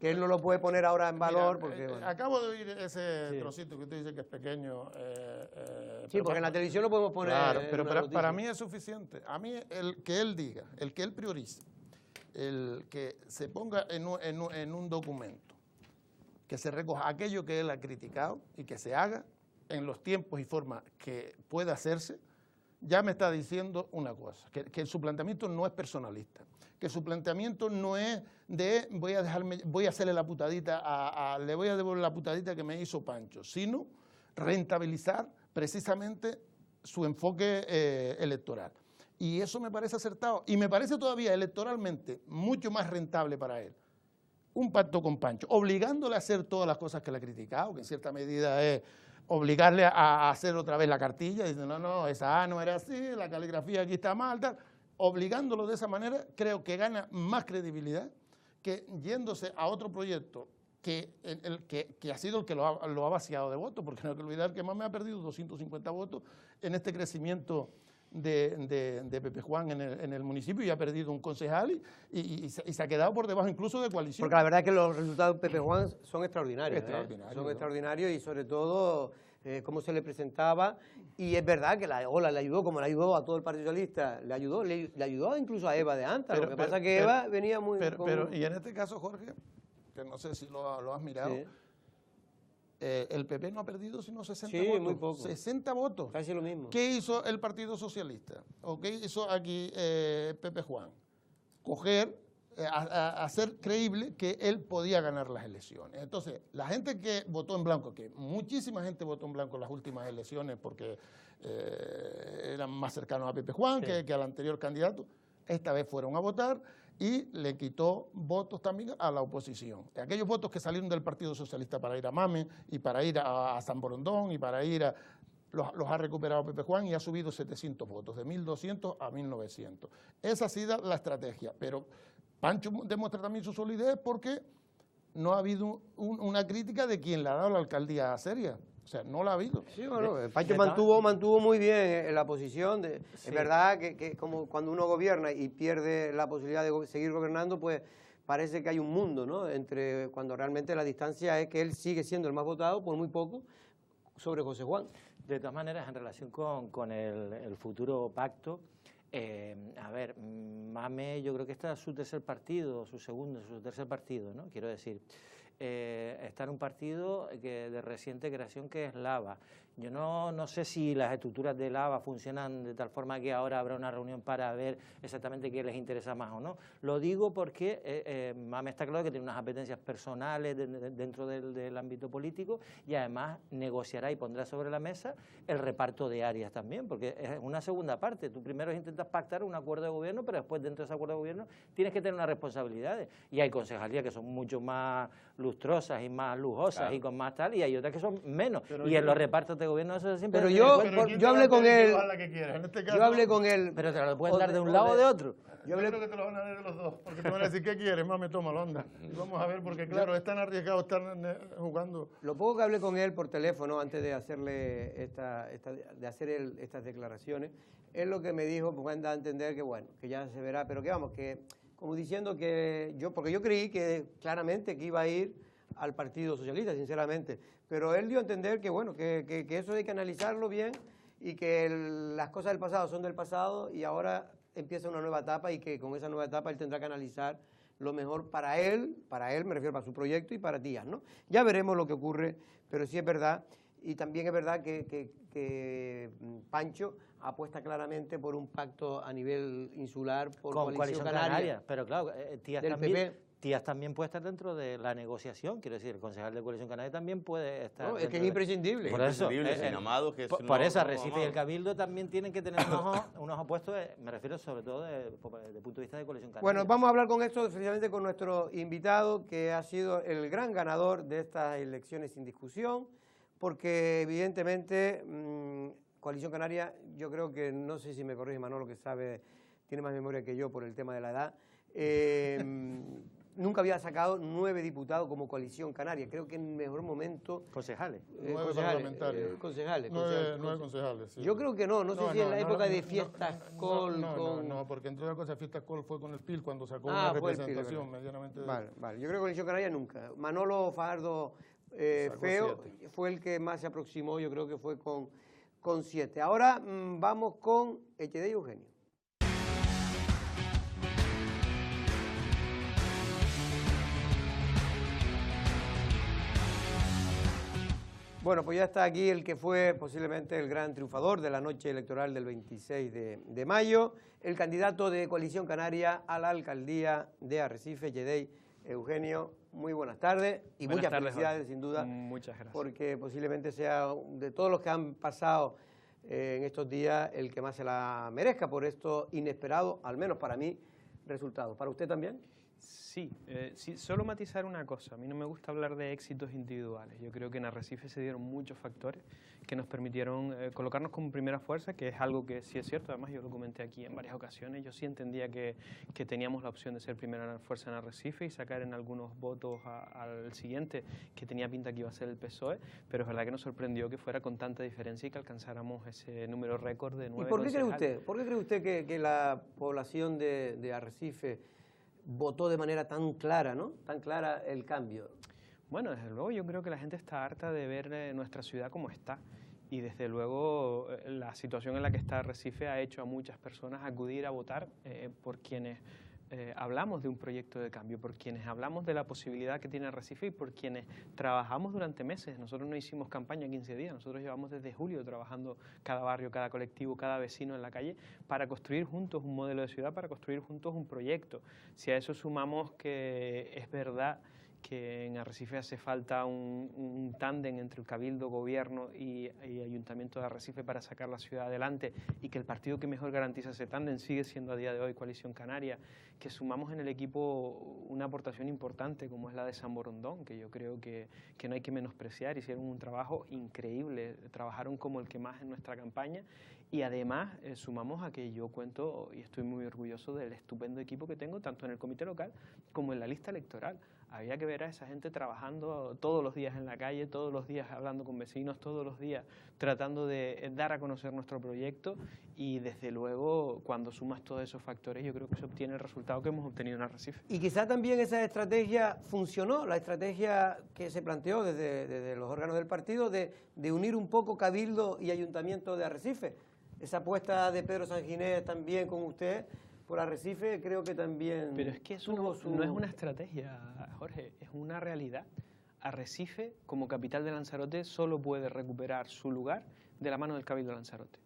[SPEAKER 1] que él no lo puede poner ahora en valor.
[SPEAKER 2] Mira,
[SPEAKER 1] porque, bueno.
[SPEAKER 2] Acabo de oír ese trocito que usted dice que es pequeño.
[SPEAKER 1] Sí, porque en la televisión lo podemos poner.
[SPEAKER 2] Claro, pero para mí es suficiente. A mí el que él diga, el que él priorice, el que se ponga en un documento, que se recoja aquello que él ha criticado y que se haga en los tiempos y formas que pueda hacerse, ya me está diciendo una cosa, que su planteamiento no es personalista, que su planteamiento no es de voy a hacerle la putadita, le voy a devolver la putadita que me hizo Pancho, sino rentabilizar precisamente su enfoque electoral. Y eso me parece acertado y me parece todavía electoralmente mucho más rentable para él. Un pacto con Pancho, obligándole a hacer todas las cosas que le ha criticado, que en cierta medida es obligarle a hacer otra vez la cartilla, diciendo, no, esa A no era así, la caligrafía aquí está mal, tal. Obligándolo de esa manera, creo que gana más credibilidad que yéndose a otro proyecto que ha sido el que lo ha vaciado de votos, porque no hay que olvidar que Mame ha perdido 250 votos en este crecimiento de Pepe Juan en el municipio, y ha perdido un concejal y se ha quedado por debajo incluso de coalición.
[SPEAKER 1] Porque la verdad es que los resultados de Pepe Juan son extraordinarios. Son
[SPEAKER 2] ¿no?
[SPEAKER 1] extraordinarios, y sobre todo cómo se le presentaba, y es verdad que la Ola le ayudó, como le ayudó a todo el Partido Socialista, le ayudó incluso a Eva de Anta. Lo que pasa es que Eva venía muy...
[SPEAKER 2] Y en este caso, Jorge, que no sé si lo has mirado, sí. El PP no ha perdido sino 60 votos.
[SPEAKER 1] Muy poco.
[SPEAKER 2] 60 votos.
[SPEAKER 1] Casi lo mismo.
[SPEAKER 2] ¿Qué hizo el Partido Socialista? ¿O qué hizo aquí Pepe Juan? Coger, hacer creíble que él podía ganar las elecciones. Entonces, la gente que votó en blanco, que muchísima gente votó en blanco en las últimas elecciones porque eran más cercanos a Pepe Juan que al anterior candidato, esta vez fueron a votar y le quitó votos también a la oposición. Aquellos votos que salieron del Partido Socialista para ir a Mame y para ir a San Borondón y para ir a... Los ha recuperado Pepe Juan y ha subido 700 votos, de 1.200 a 1.900. Esa ha sido la estrategia, pero Pancho demuestra también su solidez porque no ha habido una crítica de quien le ha dado la alcaldía seria. O sea, no la ha habido.
[SPEAKER 1] Sí, bueno, Pancho mantuvo muy bien la posición. Es verdad que como cuando uno gobierna y pierde la posibilidad de seguir gobernando, pues parece que hay un mundo, ¿no? Entre cuando realmente la distancia es que él sigue siendo el más votado por muy poco sobre José Juan.
[SPEAKER 4] De todas maneras, en relación con el futuro pacto, a ver, Mame yo creo que este es su tercer partido, su tercer partido, ¿no? Quiero decir, está en un partido de reciente creación que es Lava. Yo no sé si las estructuras de Lava funcionan de tal forma que ahora habrá una reunión para ver exactamente qué les interesa más o no. Lo digo porque Mame está claro que tiene unas apetencias personales dentro del ámbito político, y además negociará y pondrá sobre la mesa el reparto de áreas también, porque es una segunda parte. Tú primero intentas pactar un acuerdo de gobierno, pero después dentro de ese acuerdo de gobierno tienes que tener unas responsabilidades, y hay concejalías que son mucho más lustrosas y más lujosas y con más tal, y hay otras que son menos, y en los repartos de gobierno eso siempre...
[SPEAKER 1] Pero yo hablé con él, yo hablé con él...
[SPEAKER 4] Pero te lo pueden dar de un lado o de otro.
[SPEAKER 2] Yo creo que te lo van a dar de los dos, porque te van a decir, ¿qué quieres? Más me toma la onda. Y vamos a ver, porque claro, es tan arriesgado estar jugando.
[SPEAKER 1] Lo poco que hablé con él por teléfono antes de hacerle estas declaraciones, es lo que me dijo, pues anda a entender que bueno, que ya se verá, pero que vamos, que como diciendo que porque yo creí que claramente que iba a ir al Partido Socialista, sinceramente, pero él dio a entender que bueno, que eso hay que analizarlo bien, y que las cosas del pasado son del pasado y ahora empieza una nueva etapa, y que con esa nueva etapa él tendrá que analizar lo mejor para él me refiero para su proyecto y para Díaz, ¿no? Ya veremos lo que ocurre, pero sí es verdad, y también es verdad que Pancho apuesta claramente por un pacto a nivel insular por Coalición Canaria.
[SPEAKER 4] Pero claro, Tías también puede estar dentro de la negociación, quiero decir, el concejal de Coalición Canaria también puede estar...
[SPEAKER 1] No, es que es imprescindible.
[SPEAKER 4] Por eso,
[SPEAKER 3] por
[SPEAKER 4] eso Arrecife y el Cabildo también tienen que tener unos opuestos, me refiero sobre todo desde el punto de vista de Coalición Canaria.
[SPEAKER 1] Bueno, vamos a hablar con esto precisamente con nuestro invitado, que ha sido el gran ganador de estas elecciones sin discusión, porque evidentemente Coalición Canaria, yo creo que, no sé si me corrige Manolo, que tiene más memoria que yo por el tema de la edad, nunca había sacado 9 diputados como Coalición Canaria. Creo que en mejor momento...
[SPEAKER 4] Concejales.
[SPEAKER 2] 9 parlamentarios.
[SPEAKER 1] Concejales.
[SPEAKER 2] 9 concejales, sí.
[SPEAKER 1] Yo creo que no sé si en la época de Fiestas Col...
[SPEAKER 2] No, porque entre otras cosas Fiestas Col fue con el PIL cuando sacó una representación medianamente...
[SPEAKER 1] Vale. Yo creo que Coalición Canaria nunca. Manolo Fajardo Feo 7. Fue el que más se aproximó, yo creo que fue con 7. Ahora vamos con Echedey Eugenio. Bueno, pues ya está aquí el que fue posiblemente el gran triunfador de la noche electoral del 26 de mayo, el candidato de Coalición Canaria a la alcaldía de Arrecife, Echedey Eugenio. Muy buenas tardes y muchas felicidades, sin duda.
[SPEAKER 8] Muchas gracias.
[SPEAKER 1] Porque posiblemente sea de todos los que han pasado en estos días el que más se la merezca por estos inesperados, al menos para mí, resultados. ¿Para usted también?
[SPEAKER 8] Sí, solo matizar una cosa. A mí no me gusta hablar de éxitos individuales. Yo creo que en Arrecife se dieron muchos factores que nos permitieron colocarnos como primera fuerza, que es algo que sí es cierto. Además, yo lo comenté aquí en varias ocasiones. Yo sí entendía que teníamos la opción de ser primera fuerza en Arrecife y sacar en algunos votos al siguiente, que tenía pinta que iba a ser el PSOE, pero es verdad que nos sorprendió que fuera con tanta diferencia y que alcanzáramos ese número récord de 9
[SPEAKER 1] ¿Y por qué cree
[SPEAKER 8] concejales.
[SPEAKER 1] usted? ¿Por qué cree usted que la población de Arrecife votó de manera tan clara, ¿no? Tan clara el cambio?
[SPEAKER 8] Bueno, desde luego yo creo que la gente está harta de ver nuestra ciudad como está. Y desde luego la situación en la que está Arrecife ha hecho a muchas personas acudir a votar por quienes hablamos de un proyecto de cambio, por quienes hablamos de la posibilidad que tiene Arrecife y por quienes trabajamos durante meses. Nosotros no hicimos campaña 15 días, nosotros llevamos desde julio trabajando cada barrio, cada colectivo, cada vecino en la calle para construir juntos un modelo de ciudad, para construir juntos un proyecto. Si a eso sumamos que es verdad que en Arrecife hace falta un tándem entre el Cabildo, Gobierno y Ayuntamiento de Arrecife para sacar la ciudad adelante, y que el partido que mejor garantiza ese tándem sigue siendo a día de hoy Coalición Canaria, que sumamos en el equipo una aportación importante como es la de San Borondón, que yo creo que no hay que menospreciar. Hicieron un trabajo increíble, trabajaron como el que más en nuestra campaña, y además sumamos a que yo cuento y estoy muy orgulloso del estupendo equipo que tengo tanto en el comité local como en la lista electoral. Había que ver a esa gente trabajando todos los días en la calle, todos los días hablando con vecinos, todos los días tratando de dar a conocer nuestro proyecto, y desde luego cuando sumas todos esos factores yo creo que se obtiene el resultado que hemos obtenido en Arrecife.
[SPEAKER 1] Y quizá también esa estrategia funcionó, la estrategia que se planteó desde los órganos del partido de unir un poco Cabildo y Ayuntamiento de Arrecife. Esa apuesta de Pedro Sanginés también con usted por Arrecife creo que también...
[SPEAKER 8] Pero es que eso no es una estrategia, Jorge, es una realidad. Arrecife, como capital de Lanzarote, solo puede recuperar su lugar de la mano del Cabildo de Lanzarote.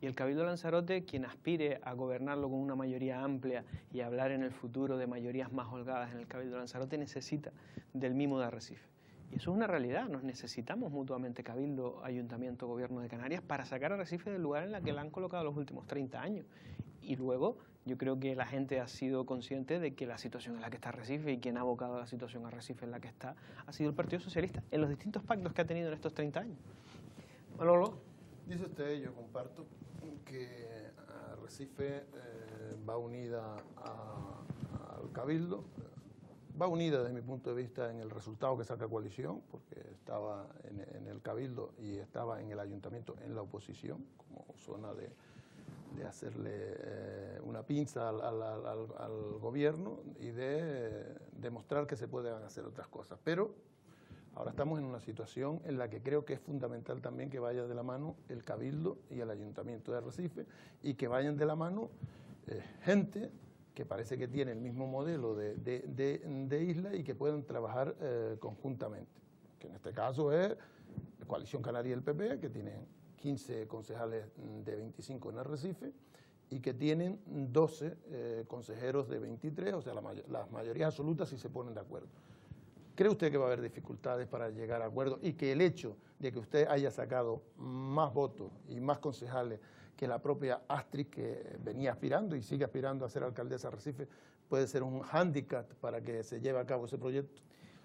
[SPEAKER 8] Y el Cabildo de Lanzarote, quien aspire a gobernarlo con una mayoría amplia y a hablar en el futuro de mayorías más holgadas en el Cabildo de Lanzarote, necesita del mimo de Arrecife. Y eso es una realidad, nos necesitamos mutuamente Cabildo, Ayuntamiento, Gobierno de Canarias para sacar a Arrecife del lugar en el que la han colocado los últimos 30 años. Y luego yo creo que la gente ha sido consciente de que la situación en la que está Arrecife y quien ha abocado a la situación Arrecife en la que está ha sido el Partido Socialista en los distintos pactos que ha tenido en estos 30 años.
[SPEAKER 1] Manolo.
[SPEAKER 2] Dice usted, yo comparto, que Arrecife va unida al Cabildo, va unida desde mi punto de vista en el resultado que saca Coalición, porque estaba en el Cabildo y estaba en el Ayuntamiento en la oposición, como zona de hacerle una pinza al gobierno y de demostrar que se pueden hacer otras cosas. Pero ahora estamos en una situación en la que creo que es fundamental también que vaya de la mano el Cabildo y el Ayuntamiento de Arrecife, y que vayan de la mano gente que parece que tiene el mismo modelo de isla y que puedan trabajar conjuntamente, que en este caso es Coalición Canaria y el PP, que tienen 15 concejales de 25 en Arrecife y que tienen 12 consejeros de 23, o sea, las mayorías absolutas si se ponen de acuerdo. ¿Cree usted que va a haber dificultades para llegar a acuerdo y que el hecho de que usted haya sacado más votos y más concejales que la propia Astrid, que venía aspirando y sigue aspirando a ser alcaldesa de Arrecife, puede ser un hándicap para que se lleve a cabo ese proyecto?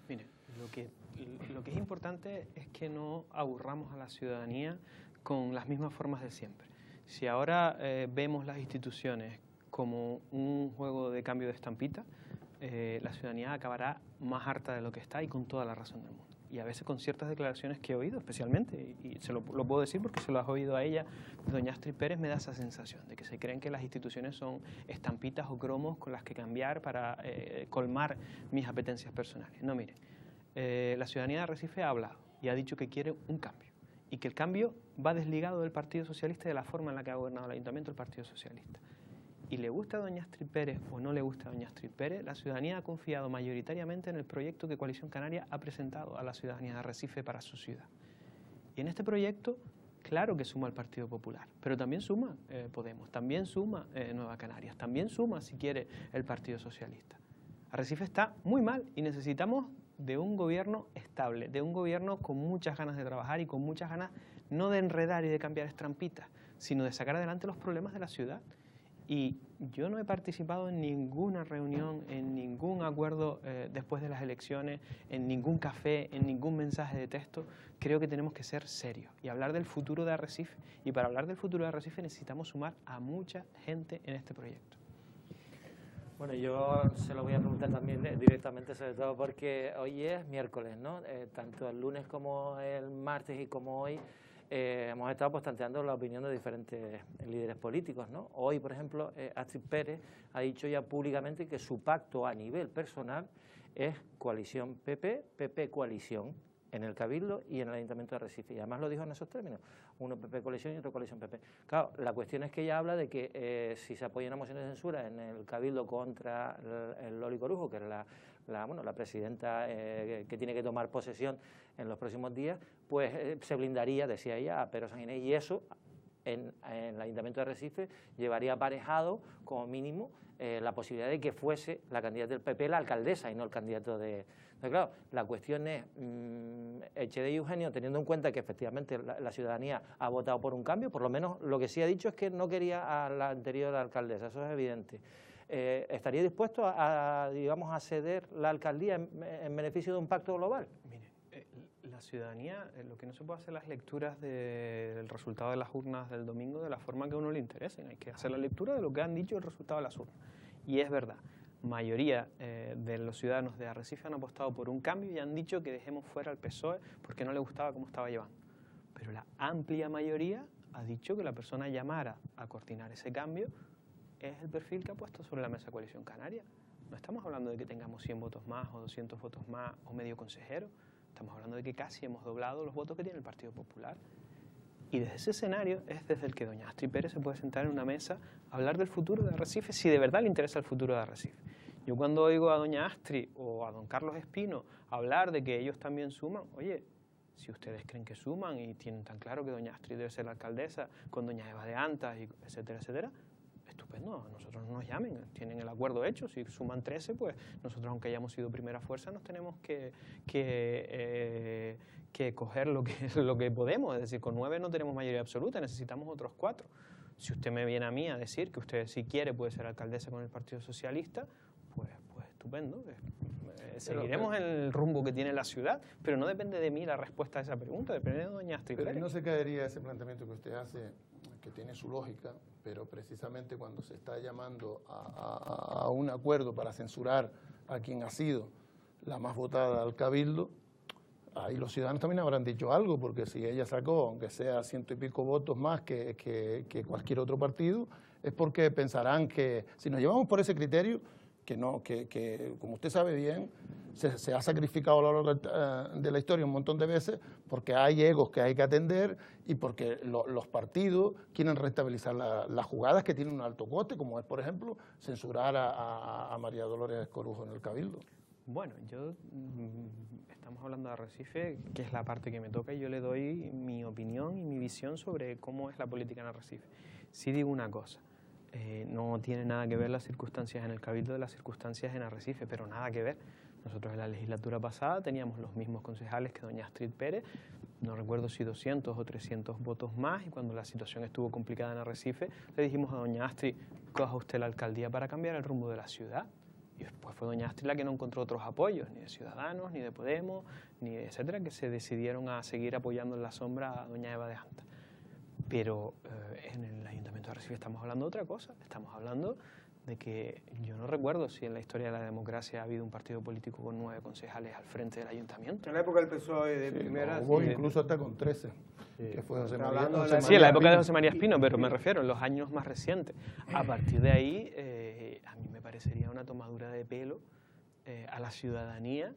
[SPEAKER 8] Mire, lo que es importante es que no aburramos a la ciudadanía con las mismas formas de siempre. Si ahora vemos las instituciones como un juego de cambio de estampita, la ciudadanía acabará más harta de lo que está, y con toda la razón del mundo. Y a veces con ciertas declaraciones que he oído, especialmente, y se lo puedo decir porque se lo has oído a ella, doña Astrid Pérez, me da esa sensación de que se creen que las instituciones son estampitas o cromos con las que cambiar para colmar mis apetencias personales. No, mire, la ciudadanía de Arrecife ha hablado y ha dicho que quiere un cambio, y que el cambio va desligado del Partido Socialista y de la forma en la que ha gobernado el Ayuntamiento el Partido Socialista. Y le gusta a doña Astrid Pérez o no le gusta a doña Astrid Pérez, la ciudadanía ha confiado mayoritariamente en el proyecto que Coalición Canaria ha presentado a la ciudadanía de Arrecife para su ciudad. Y en este proyecto, claro que suma el Partido Popular, pero también suma Podemos, también suma Nueva Canarias, también suma, si quiere, el Partido Socialista. Arrecife está muy mal y necesitamos de un gobierno estable, de un gobierno con muchas ganas de trabajar y con muchas ganas no de enredar y de cambiar estrampitas, sino de sacar adelante los problemas de la ciudad. Y yo no he participado en ninguna reunión, en ningún acuerdo después de las elecciones, en ningún café, en ningún mensaje de texto. Creo que tenemos que ser serios y hablar del futuro de Arrecife. Y para hablar del futuro de Arrecife necesitamos sumar a mucha gente en este proyecto.
[SPEAKER 4] Bueno, yo se lo voy a preguntar también directamente, sobre todo porque hoy es miércoles, ¿no? Tanto el lunes como el martes y como hoy hemos estado pues tanteando la opinión de diferentes líderes políticos, ¿no? Hoy, por ejemplo, Astrid Pérez ha dicho ya públicamente que su pacto a nivel personal es coalición PP, PP coalición en el Cabildo y en el Ayuntamiento de Arrecife. Y además lo dijo en esos términos, uno PP coalición y otro coalición PP. Claro, la cuestión es que ella habla de que si se apoya una moción de censura en el Cabildo contra el Loli Corujo, que es la presidenta que tiene que tomar posesión en los próximos días, pues se blindaría, decía ella, a Pedro Sanguinet, y eso en el Ayuntamiento de Arrecife llevaría aparejado, como mínimo, la posibilidad de que fuese la candidata del PP la alcaldesa y no el candidato de... Entonces, claro, la cuestión es, Echede y Eugenio, teniendo en cuenta que efectivamente la ciudadanía ha votado por un cambio, por lo menos lo que sí ha dicho es que no quería a la anterior alcaldesa, eso es evidente. ¿Estaría dispuesto digamos, a ceder la alcaldía en beneficio de un pacto global?
[SPEAKER 8] Mire, la ciudadanía, lo que no se puede hacer las lecturas del resultado de las urnas del domingo de la forma que a uno le interese. Hay que hacer la lectura de lo que han dicho el resultado de las urnas. Y es verdad, mayoría de los ciudadanos de Arrecife han apostado por un cambio y han dicho que dejemos fuera al PSOE porque no les gustaba cómo estaba llevando. Pero la amplia mayoría ha dicho que la persona llamara a coordinar ese cambio es el perfil que ha puesto sobre la mesa Coalición Canaria. No estamos hablando de que tengamos 100 votos más o 200 votos más o medio consejero. Estamos hablando de que casi hemos doblado los votos que tiene el Partido Popular. Y desde ese escenario es desde el que doña Astrid Pérez se puede sentar en una mesa a hablar del futuro de Arrecife, si de verdad le interesa el futuro de Arrecife. Yo cuando oigo a doña Astrid o a don Carlos Espino hablar de que ellos también suman, oye, si ustedes creen que suman y tienen tan claro que doña Astrid debe ser la alcaldesa con doña Eva de Antas, y etcétera, etcétera, estupendo, a nosotros no nos llamen, tienen el acuerdo hecho, si suman 13, pues nosotros, aunque hayamos sido primera fuerza, nos tenemos que coger lo que podemos, es decir, con 9 no tenemos mayoría absoluta, necesitamos otros 4. Si usted me viene a mí a decir que usted, si quiere, puede ser alcaldesa con el Partido Socialista, pues estupendo, seguiremos en el rumbo que tiene la ciudad, pero no depende de mí la respuesta a esa pregunta, depende de doña Astrid Pérez.
[SPEAKER 2] Pero no se caería ese planteamiento que usted hace, que tiene su lógica, pero precisamente cuando se está llamando a un acuerdo para censurar a quien ha sido la más votada al Cabildo, ahí los ciudadanos también habrán dicho algo, porque si ella sacó, aunque sea 100 y pico votos más que cualquier otro partido, es porque pensarán que, si nos llevamos por ese criterio, que como usted sabe bien, se ha sacrificado a lo largo de la historia un montón de veces porque hay egos que hay que atender y porque los partidos quieren restabilizar las jugadas que tienen un alto coste, como es, por ejemplo, censurar a María Dolores Corujo en el Cabildo.
[SPEAKER 8] Bueno, estamos hablando de Arrecife, que es la parte que me toca, y yo le doy mi opinión y mi visión sobre cómo es la política en Arrecife. Sí digo una cosa. No tiene nada que ver las circunstancias en el Cabildo de las circunstancias en Arrecife, pero nada que ver. Nosotros en la legislatura pasada teníamos los mismos concejales que doña Astrid Pérez, no recuerdo si 200 o 300 votos más, y cuando la situación estuvo complicada en Arrecife, le dijimos a doña Astrid, coja usted la alcaldía para cambiar el rumbo de la ciudad. Y después fue doña Astrid la que no encontró otros apoyos, ni de Ciudadanos, ni de Podemos, ni de etcétera, que se decidieron a seguir apoyando en la sombra a doña Eva de Antas. Pero en el Ayuntamiento de Arrecife estamos hablando de otra cosa. Estamos hablando de que yo no recuerdo si en la historia de la democracia ha habido un partido político con 9 concejales al frente del ayuntamiento.
[SPEAKER 1] En la época del PSOE de primera...
[SPEAKER 2] Hubo incluso hasta con 13, que fue José María.
[SPEAKER 8] Sí, en la época de José María Espino, pero me refiero en los años más recientes. A partir de ahí, a mí me parecería una tomadura de pelo a la ciudadanía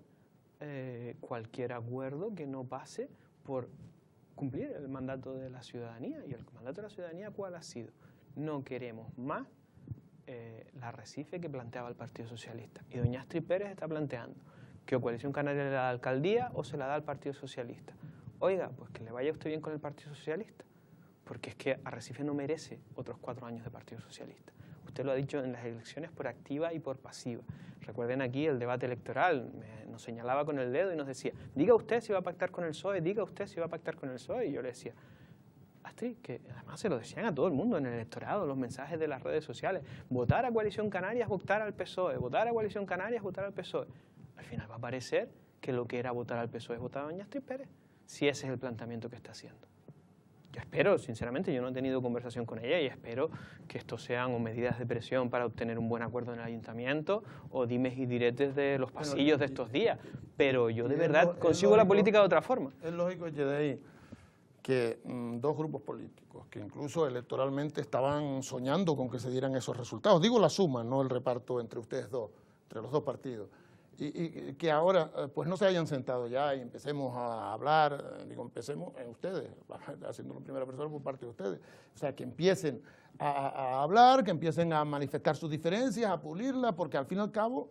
[SPEAKER 8] cualquier acuerdo que no pase por cumplir el mandato de la ciudadanía. ¿Y el mandato de la ciudadanía cuál ha sido? No queremos más la Arrecife que planteaba el Partido Socialista. Y doña Astrid Pérez está planteando que o Coalición Canaria le da la alcaldía o se la da al Partido Socialista. Oiga, pues que le vaya usted bien con el Partido Socialista, porque es que Arrecife no merece otros 4 años de Partido Socialista. Usted lo ha dicho en las elecciones por activa y por pasiva. Recuerden aquí el debate electoral, nos señalaba con el dedo y nos decía, diga usted si va a pactar con el PSOE, diga usted si va a pactar con el PSOE. Y yo le decía, Añastri, que además se lo decían a todo el mundo en el electorado, los mensajes de las redes sociales, votar a Coalición Canarias, votar al PSOE, votar a Coalición Canarias, votar al PSOE. Al final va a parecer que lo que era votar al PSOE es votar a Añastri Pérez, si ese es el planteamiento que está haciendo. Yo espero, sinceramente, yo no he tenido conversación con ella y espero que esto sean o medidas de presión para obtener un buen acuerdo en el ayuntamiento o dimes y diretes de los pasillos de estos días. Pero yo de verdad consigo la política de otra forma.
[SPEAKER 2] Es lógico, Yeday, que dos grupos políticos que incluso electoralmente estaban soñando con que se dieran esos resultados, digo la suma, no el reparto entre ustedes dos, entre los dos partidos, y que ahora pues no se hayan sentado ya y empecemos a hablar, digo, empecemos en ustedes, haciendo en primera persona por parte de ustedes, o sea, que empiecen a hablar, que empiecen a manifestar sus diferencias, a pulirlas, porque al fin y al cabo,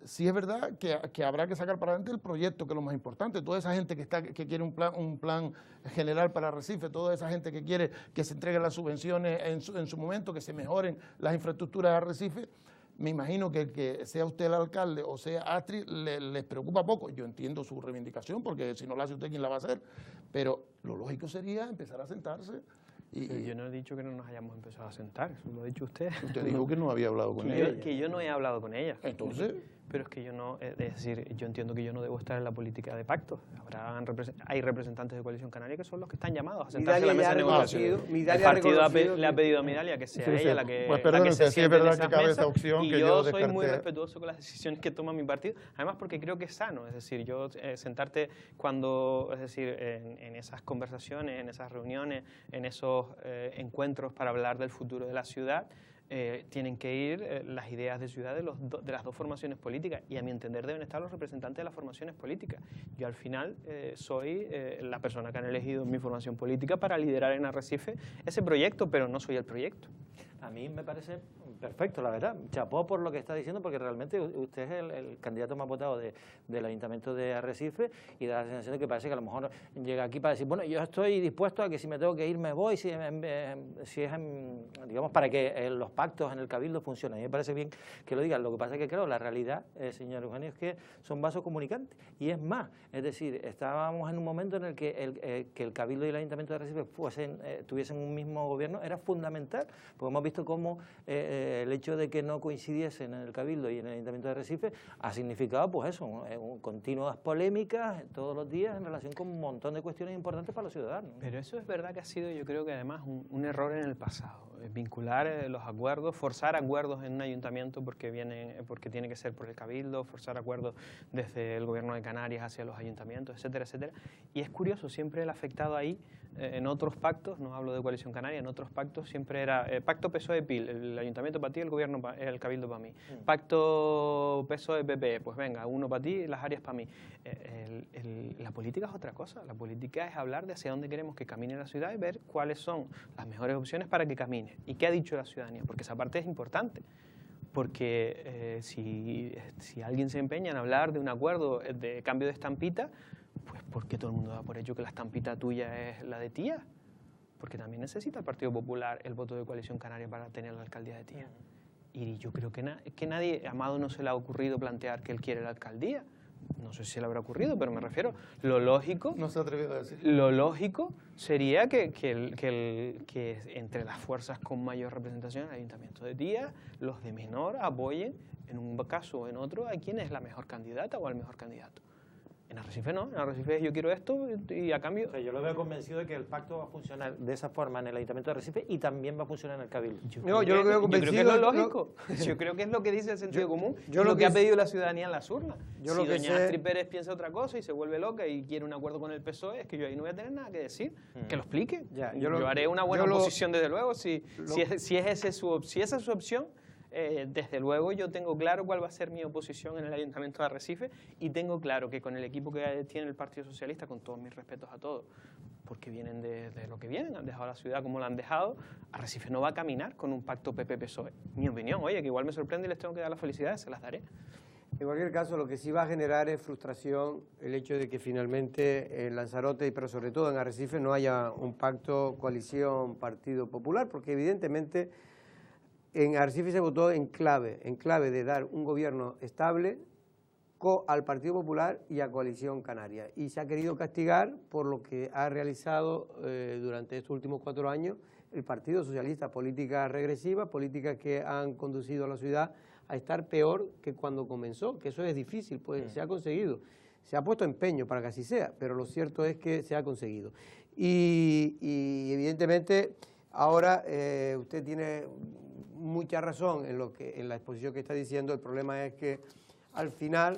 [SPEAKER 2] sí es verdad que habrá que sacar para adelante el proyecto, que es lo más importante. Toda esa gente que quiere un plan general para Arrecife, toda esa gente que quiere que se entreguen las subvenciones en su momento, que se mejoren las infraestructuras de Arrecife, me imagino que sea usted el alcalde o sea Astrid, les preocupa poco. Yo entiendo su reivindicación, porque si no la hace usted, ¿quién la va a hacer? Pero lo lógico sería empezar a sentarse.
[SPEAKER 8] Yo no he dicho que no nos hayamos empezado a sentar, eso lo ha dicho usted.
[SPEAKER 2] Usted dijo que no había hablado con ella.
[SPEAKER 8] Que yo no he hablado con ella.
[SPEAKER 2] Entonces...
[SPEAKER 8] Pero es que yo no, es decir, yo entiendo que yo no debo estar en la política de pactos. Hay representantes de Coalición Canaria que son los que están llamados a sentarse en la mesa de negociación. El partido le ha pedido a Midalia que sea ella la que,
[SPEAKER 2] pues perdón,
[SPEAKER 8] la que se siente en esas mesas,
[SPEAKER 2] opción
[SPEAKER 8] y
[SPEAKER 2] que
[SPEAKER 8] yo soy muy respetuoso con las decisiones que toma mi partido, además porque creo que es sano, es decir, yo sentarte cuando, es decir, en esas conversaciones, en esas reuniones, en esos encuentros para hablar del futuro de la ciudad, tienen que ir las ideas de ciudad de las dos formaciones políticas, y a mi entender deben estar los representantes de las formaciones políticas. Yo al final soy la persona que han elegido en mi formación política para liderar en Arrecife ese proyecto, pero no soy el proyecto.
[SPEAKER 4] A mí me parece perfecto, la verdad. Chapó por lo que está diciendo, porque realmente usted es el candidato más votado del Ayuntamiento de Arrecife, y da la sensación de que parece que a lo mejor llega aquí para decir, bueno, yo estoy dispuesto a que si me tengo que ir me voy, si es digamos, para que los pactos en el Cabildo funcionen. A mí me parece bien que lo digan. Lo que pasa es que, claro, la realidad, señor Eugenio, es que son vasos comunicantes. Y es más, es decir, estábamos en un momento en el que el Cabildo y el Ayuntamiento de Arrecife tuviesen un mismo gobierno, era fundamental, porque hemos visto cómo el hecho de que no coincidiesen en el Cabildo y en el Ayuntamiento de Arrecife ha significado, pues eso, continuas polémicas todos los días en relación con un montón de cuestiones importantes para los ciudadanos.
[SPEAKER 8] Pero eso es verdad que ha sido, yo creo que además, un error en el pasado. Vincular los acuerdos, forzar acuerdos en un ayuntamiento porque tiene que ser por el Cabildo, forzar acuerdos desde el Gobierno de Canarias hacia los ayuntamientos, etcétera, etcétera. Y es curioso, siempre el afectado ahí, en otros pactos, no hablo de Coalición Canaria, en otros pactos siempre era pacto PSOE-PIL, el ayuntamiento para ti, el Cabildo para mí. Pacto PSOE-PP, pues venga, uno para ti, las áreas para mí. La política es otra cosa, la política es hablar de hacia dónde queremos que camine la ciudad y ver cuáles son las mejores opciones para que camine. ¿Y qué ha dicho la ciudadanía? Porque esa parte es importante. Porque si alguien se empeña en hablar de un acuerdo de cambio de estampita, pues porque todo el mundo da por hecho que la estampita tuya es la de Tía. Porque también necesita el Partido Popular el voto de Coalición Canaria para tener la alcaldía de Tía. Y yo creo que nadie, Amado no se le ha ocurrido plantear que él quiere la alcaldía. No sé si se le habrá ocurrido, pero me refiero, lo lógico...
[SPEAKER 2] No se ha atrevido a decir.
[SPEAKER 8] Lo lógico sería que entre las fuerzas con mayor representación, el Ayuntamiento de Tía, los de menor apoyen, en un caso o en otro, a quién es la mejor candidata o al mejor candidato. En Arrecife no, en Arrecife yo quiero esto y a cambio...
[SPEAKER 4] O sea, yo lo veo convencido de que el pacto va a funcionar de esa forma en el Ayuntamiento de Arrecife y también va a funcionar en el Cabildo.
[SPEAKER 8] Yo creo que es lo lógico. Yo creo que es lo que dice el sentido común. Yo lo que ha pedido la ciudadanía en las urnas. Si doña Astrid Pérez piensa otra cosa y se vuelve loca y quiere un acuerdo con el PSOE, es que yo ahí no voy a tener nada que decir. Que lo explique. Yo haré una buena oposición, desde luego. Si esa es su opción, desde luego yo tengo claro cuál va a ser mi oposición en el Ayuntamiento de Arrecife, y tengo claro que con el equipo que tiene el Partido Socialista, con todos mis respetos a todos, porque vienen de lo que vienen, han dejado la ciudad como la han dejado, Arrecife no va a caminar con un pacto PP-PSOE. Mi opinión, oye, que igual me sorprende y les tengo que dar las felicidades, se las daré.
[SPEAKER 1] En cualquier caso, lo que sí va a generar es frustración el hecho de que finalmente en Lanzarote, pero sobre todo en Arrecife, no haya un pacto, coalición, Partido Popular, porque evidentemente en Arrecife se votó en clave de dar un gobierno estable, al Partido Popular y a Coalición Canaria. Y se ha querido castigar por lo que ha realizado durante estos últimos 4 años el Partido Socialista, políticas regresivas, políticas que han conducido a la ciudad a estar peor que cuando comenzó, que eso es difícil, pues se ha conseguido. Se ha puesto empeño para que así sea, pero lo cierto es que se ha conseguido. Y evidentemente ahora usted tiene mucha razón en la exposición que está diciendo. El problema es que al final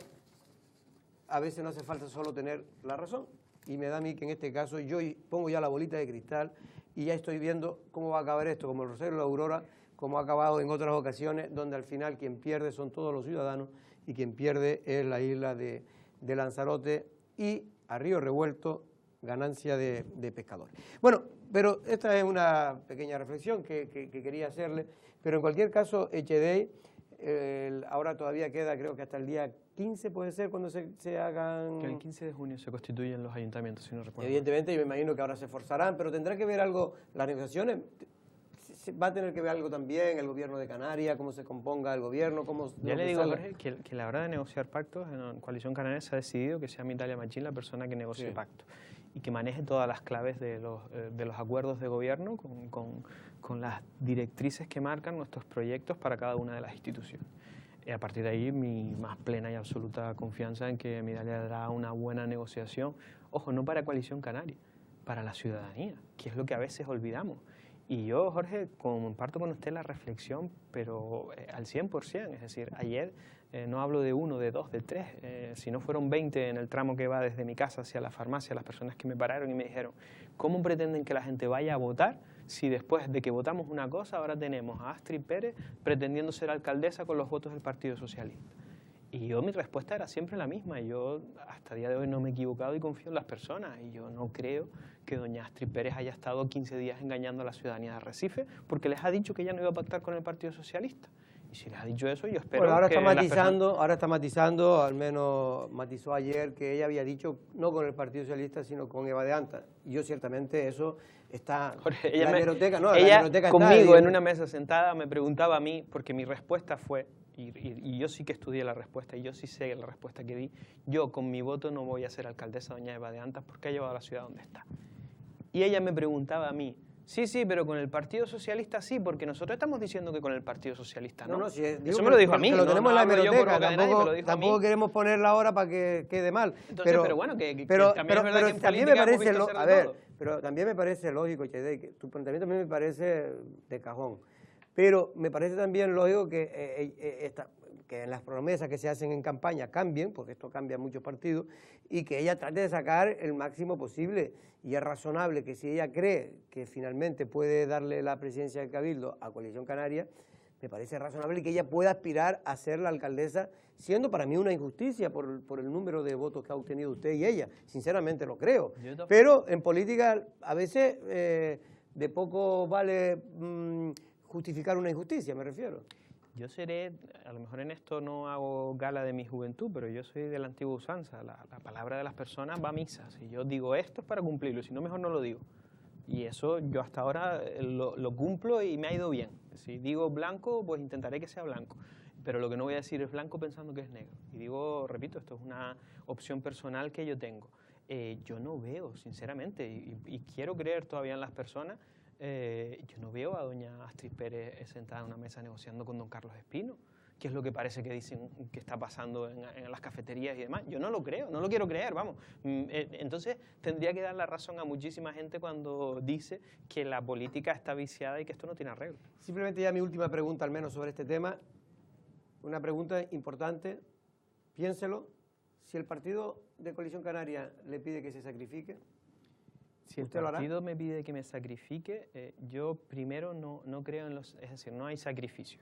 [SPEAKER 1] a veces no hace falta solo tener la razón, y me da a mí que en este caso yo pongo ya la bolita de cristal y ya estoy viendo cómo va a acabar esto, como el Rosario de la Aurora, como ha acabado en otras ocasiones, donde al final quien pierde son todos los ciudadanos y quien pierde es la isla de Lanzarote y a río revuelto ganancia de pescadores. Bueno, pero esta es una pequeña reflexión que quería hacerle, pero en cualquier caso, Echedey, ahora todavía queda, creo que hasta el día 15 puede ser cuando se hagan...
[SPEAKER 8] Que el 15 de junio se constituyen los ayuntamientos, si no recuerdo.
[SPEAKER 1] Evidentemente, y me imagino que ahora se esforzarán, pero tendrá que ver algo, las negociaciones, va a tener que ver algo también el gobierno de Canarias, cómo se componga el gobierno, cómo...
[SPEAKER 8] Ya le digo a Jorge que a la hora de negociar pactos, en Coalición Canaria se ha decidido que sea Mitalia Machín la persona que negocie pactos y que maneje todas las claves de los acuerdos de gobierno con las directrices que marcan nuestros proyectos para cada una de las instituciones. Y a partir de ahí, mi más plena y absoluta confianza en que Mitalia dará una buena negociación, ojo, no para Coalición Canaria, para la ciudadanía, que es lo que a veces olvidamos. Y yo, Jorge, comparto con usted la reflexión, pero al 100%, es decir, ayer no hablo de 1, de 2, de 3, si no fueron 20 en el tramo que va desde mi casa hacia la farmacia, las personas que me pararon y me dijeron, ¿cómo pretenden que la gente vaya a votar si después de que votamos una cosa ahora tenemos a Astrid Pérez pretendiendo ser alcaldesa con los votos del Partido Socialista? Y yo mi respuesta era siempre la misma, yo hasta el día de hoy no me he equivocado y confío en las personas, y yo no creo que doña Astrid Pérez haya estado 15 días engañando a la ciudadanía de Arrecife porque les ha dicho que ella no iba a pactar con el Partido Socialista. Y si les ha dicho eso, yo espero
[SPEAKER 1] bueno, ahora
[SPEAKER 8] que
[SPEAKER 1] ahora está matizando, al menos matizó ayer que ella había dicho no con el Partido Socialista, sino con Eva de Anta. Y yo ciertamente eso está...
[SPEAKER 8] Jorge,
[SPEAKER 1] ella
[SPEAKER 8] la
[SPEAKER 1] hemeroteca
[SPEAKER 8] conmigo
[SPEAKER 1] está,
[SPEAKER 8] en una mesa sentada me preguntaba a mí, porque mi respuesta fue, y yo sí que estudié la respuesta, y yo sí sé la respuesta que di, yo con mi voto no voy a ser alcaldesa doña Eva de Antas porque ha llevado a la ciudad donde está. Y ella me preguntaba a mí, sí, pero con el Partido Socialista sí, porque nosotros estamos diciendo que con el Partido Socialista no.
[SPEAKER 1] Sí,
[SPEAKER 8] eso me lo dijo a mí.
[SPEAKER 1] Lo tenemos en la hemeroteca,
[SPEAKER 8] tampoco
[SPEAKER 1] queremos ponerla ahora para que quede mal.
[SPEAKER 8] Entonces, pero bueno, también es verdad que en política hemos visto hacer de todo.
[SPEAKER 1] Pero también me parece lógico, Echedey, que tu planteamiento también me parece de cajón. Pero me parece también lógico que en las promesas que se hacen en campaña cambien, porque esto cambia en muchos partidos, y que ella trate de sacar el máximo posible. Y es razonable que si ella cree que finalmente puede darle la presidencia del Cabildo a Coalición Canaria, me parece razonable que ella pueda aspirar a ser la alcaldesa, siendo para mí una injusticia por el número de votos que ha obtenido usted y ella. Sinceramente lo creo. Pero en política a veces de poco vale justificar una injusticia, me refiero.
[SPEAKER 8] Yo seré, a lo mejor en esto no hago gala de mi juventud, pero yo soy de la antigua usanza. La palabra de las personas va a misa. Si yo digo esto es para cumplirlo, si no, mejor no lo digo. Y eso yo hasta ahora lo cumplo y me ha ido bien. Si digo blanco, pues intentaré que sea blanco. Pero lo que no voy a decir es blanco pensando que es negro. Y digo, repito, esto es una opción personal que yo tengo. Yo no veo, sinceramente, y quiero creer todavía en las personas, yo no veo a doña Astrid Pérez sentada en una mesa negociando con don Carlos Espino, que es lo que parece que dicen que está pasando en las cafeterías y demás. Yo no lo creo, no lo quiero creer, vamos. Entonces tendría que dar la razón a muchísima gente cuando dice que la política está viciada y que esto no tiene arreglo.
[SPEAKER 1] Simplemente ya mi última pregunta al menos sobre este tema, una pregunta importante, piénselo, si el partido de Coalición Canaria le pide que se sacrifique,
[SPEAKER 8] si el partido me pide que me sacrifique, yo primero no creo en los... Es decir, no hay sacrificio.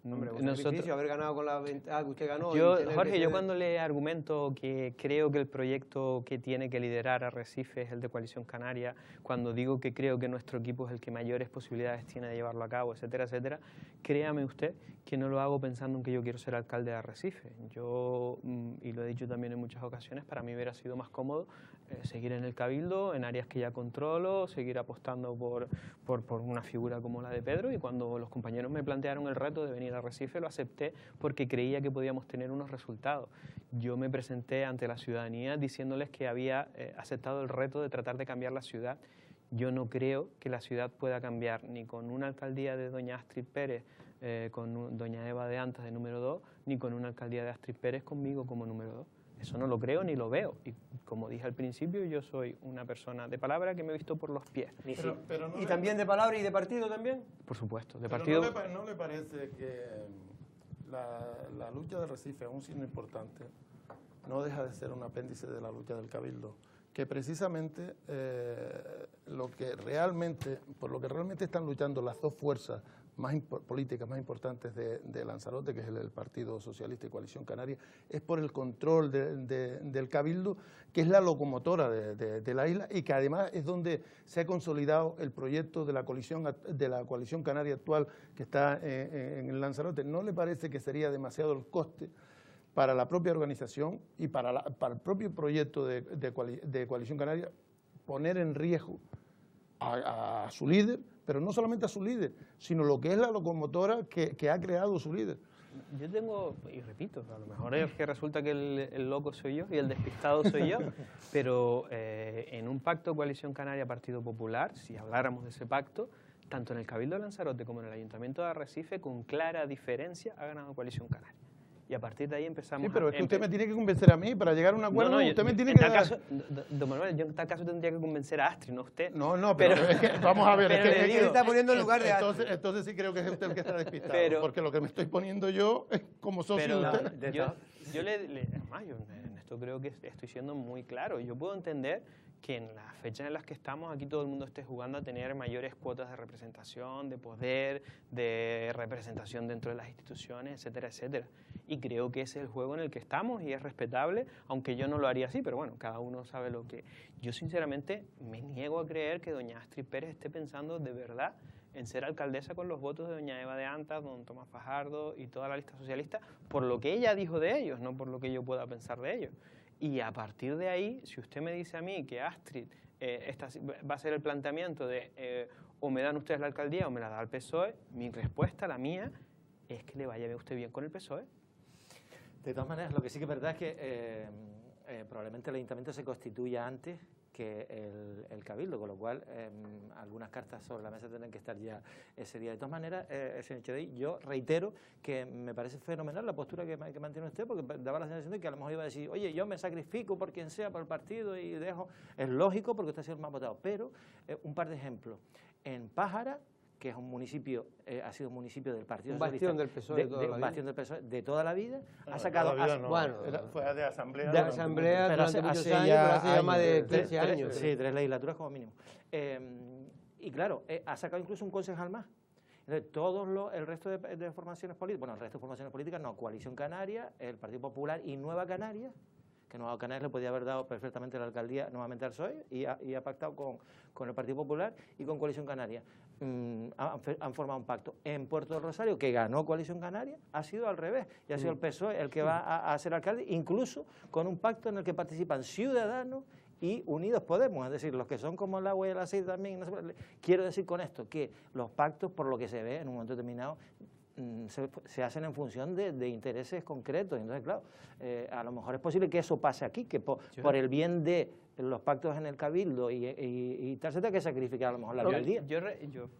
[SPEAKER 1] Sacrificio, haber ganado con la ventaja que usted ganó.
[SPEAKER 8] Jorge, yo cuando le argumento que creo que el proyecto que tiene que liderar Arrecife es el de Coalición Canaria, cuando digo que creo que nuestro equipo es el que mayores posibilidades tiene de llevarlo a cabo, etcétera, etcétera, créame usted que no lo hago pensando en que yo quiero ser alcalde de Arrecife. Yo, y lo he dicho también en muchas ocasiones, para mí hubiera sido más cómodo seguir en el Cabildo Cabildo, en áreas que ya controlo, seguir apostando por una figura como la de Pedro, y cuando los compañeros me plantearon el reto de venir a Arrecife lo acepté porque creía que podíamos tener unos resultados. Yo me presenté ante la ciudadanía diciéndoles que había aceptado el reto de tratar de cambiar la ciudad. Yo no creo que la ciudad pueda cambiar ni con una alcaldía de doña Astrid Pérez, con doña Eva de Antas de número 2, ni con una alcaldía de Astrid Pérez conmigo como número 2. Eso no lo creo ni lo veo. Y como dije al principio, yo soy una persona de palabra que me he visto por los pies.
[SPEAKER 1] Pero ¿y también de palabra y de partido también?
[SPEAKER 8] Por supuesto, de
[SPEAKER 2] pero
[SPEAKER 8] partido.
[SPEAKER 2] ¿no le parece que la lucha de Arrecife, aún siendo importante, no deja de ser un apéndice de la lucha del Cabildo? Que precisamente por lo que realmente están luchando las dos fuerzas políticas más importantes de Lanzarote, que es el Partido Socialista y Coalición Canaria, es por el control del Cabildo, que es la locomotora de la isla y que además es donde se ha consolidado el proyecto de la coalición canaria actual que está en el Lanzarote. ¿No le parece que sería demasiado el coste para la propia organización y para el propio proyecto de Coalición Canaria poner en riesgo a su líder, pero no solamente a su líder, sino lo que es la locomotora que ha creado su líder?
[SPEAKER 8] Yo tengo, y repito, a lo mejor es que resulta que el loco soy yo y el despistado soy yo, pero en un pacto Coalición Canaria-Partido Popular, si habláramos de ese pacto, tanto en el Cabildo de Lanzarote como en el Ayuntamiento de Arrecife, con clara diferencia ha ganado Coalición Canaria. Y a partir de ahí empezamos.
[SPEAKER 2] Sí, pero es que usted me tiene que convencer a mí para llegar a un acuerdo. Usted me tiene que dar...
[SPEAKER 8] Don Manuel, yo en tal caso tendría que convencer a Astrid, no a usted.
[SPEAKER 2] No, pero es que, vamos a ver,
[SPEAKER 1] es que está poniendo en lugar de
[SPEAKER 2] Astrid. Entonces sí creo que es usted el que está despistado, porque lo que me estoy poniendo yo es como socio de usted.
[SPEAKER 8] Yo en esto creo que estoy siendo muy claro. Yo puedo entender que en las fechas en las que estamos aquí todo el mundo esté jugando a tener mayores cuotas de representación, de poder, de representación dentro de las instituciones, etcétera, etcétera. Y creo que ese es el juego en el que estamos y es respetable, aunque yo no lo haría así, pero bueno, cada uno sabe lo que... Yo sinceramente me niego a creer que doña Astrid Pérez esté pensando de verdad en ser alcaldesa con los votos de doña Eva de Antas, don Tomás Fajardo y toda la lista socialista, por lo que ella dijo de ellos, no por lo que yo pueda pensar de ellos. Y a partir de ahí, si usted me dice a mí que Astrid va a ser el planteamiento de o me dan ustedes la alcaldía o me la da el PSOE, mi respuesta, la mía, es que le vaya usted bien con el PSOE.
[SPEAKER 4] De todas maneras, lo que sí que es verdad es que probablemente el ayuntamiento se constituya antes que el Cabildo, con lo cual algunas cartas sobre la mesa tendrán que estar ya ese día. De todas maneras, señor Echeverri, yo reitero que me parece fenomenal la postura que mantiene usted, porque daba la sensación de que a lo mejor iba a decir, oye, yo me sacrifico por quien sea, por el partido y dejo... Es lógico porque usted ha sido el más votado, pero un par de ejemplos. En Pájara, que es un municipio, ha sido un municipio del Partido Socialista.
[SPEAKER 1] Un bastión del PSOE de toda la vida.
[SPEAKER 4] Bastión del PSOE de toda la vida.
[SPEAKER 2] No,
[SPEAKER 4] ha sacado...
[SPEAKER 2] bueno, fue de asamblea.
[SPEAKER 1] De asamblea durante muchos años, pero hace ya más de 13 años.
[SPEAKER 4] Sí, 3 legislaturas como mínimo. Y claro, ha sacado incluso un concejal más. Entonces, el resto de formaciones políticas, bueno, el resto de formaciones políticas, no, Coalición Canaria, el Partido Popular y Nueva Canarias, que Nueva Canarias le podía haber dado perfectamente la alcaldía nuevamente al PSOE y ha pactado con el Partido Popular y con Coalición Canaria. Han formado un pacto. En Puerto del Rosario, que ganó Coalición Canaria, ha sido al revés, y ha sido el PSOE el que va a ser alcalde, incluso con un pacto en el que participan Ciudadanos y Unidos Podemos, es decir, los que son como el agua y el aceite también. No sé, quiero decir con esto que los pactos, por lo que se ve en un momento determinado, se hacen en función de intereses concretos. Entonces, claro, a lo mejor es posible que eso pase aquí, que por el bien de los pactos en el Cabildo y tal, se tenga que sacrificar a lo mejor la alcaldía.
[SPEAKER 8] Yo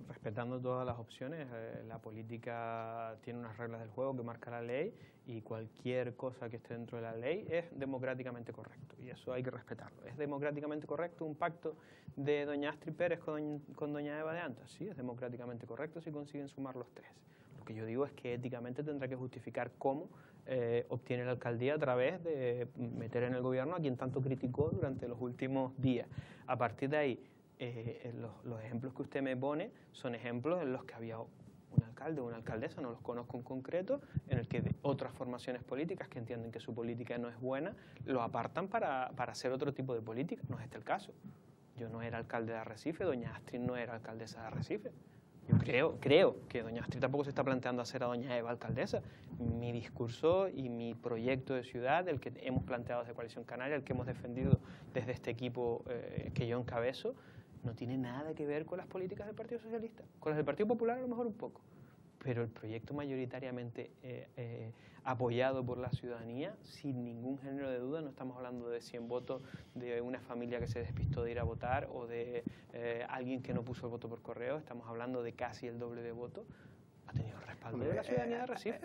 [SPEAKER 8] respetando todas las opciones, la política tiene unas reglas del juego que marca la ley y cualquier cosa que esté dentro de la ley es democráticamente correcto y eso hay que respetarlo. ¿Es democráticamente correcto un pacto de doña Astrid Pérez con doña Eva de Antas? Sí, es democráticamente correcto si consiguen sumar los tres. Lo que yo digo es que éticamente tendrá que justificar cómo obtiene la alcaldía a través de meter en el gobierno a quien tanto criticó durante los últimos días. A partir de ahí, los ejemplos que usted me pone son ejemplos en los que había un alcalde o una alcaldesa, no los conozco en concreto, en el que otras formaciones políticas que entienden que su política no es buena, lo apartan para hacer otro tipo de política. No es este el caso. Yo no era alcalde de Arrecife, doña Astrid no era alcaldesa de Arrecife. Yo creo que doña Astrid tampoco se está planteando hacer a doña Eva alcaldesa. Mi discurso y mi proyecto de ciudad, el que hemos planteado desde Coalición Canaria, el que hemos defendido desde este equipo que yo encabezo, no tiene nada que ver con las políticas del Partido Socialista. Con las del Partido Popular a lo mejor un poco. Pero el proyecto mayoritariamente apoyado por la ciudadanía, sin ningún género de duda, no estamos hablando de 100 votos de una familia que se despistó de ir a votar o de alguien que no puso el voto por correo, estamos hablando de casi el doble de votos, ha tenido el respaldo de la ciudadanía de Arrecife.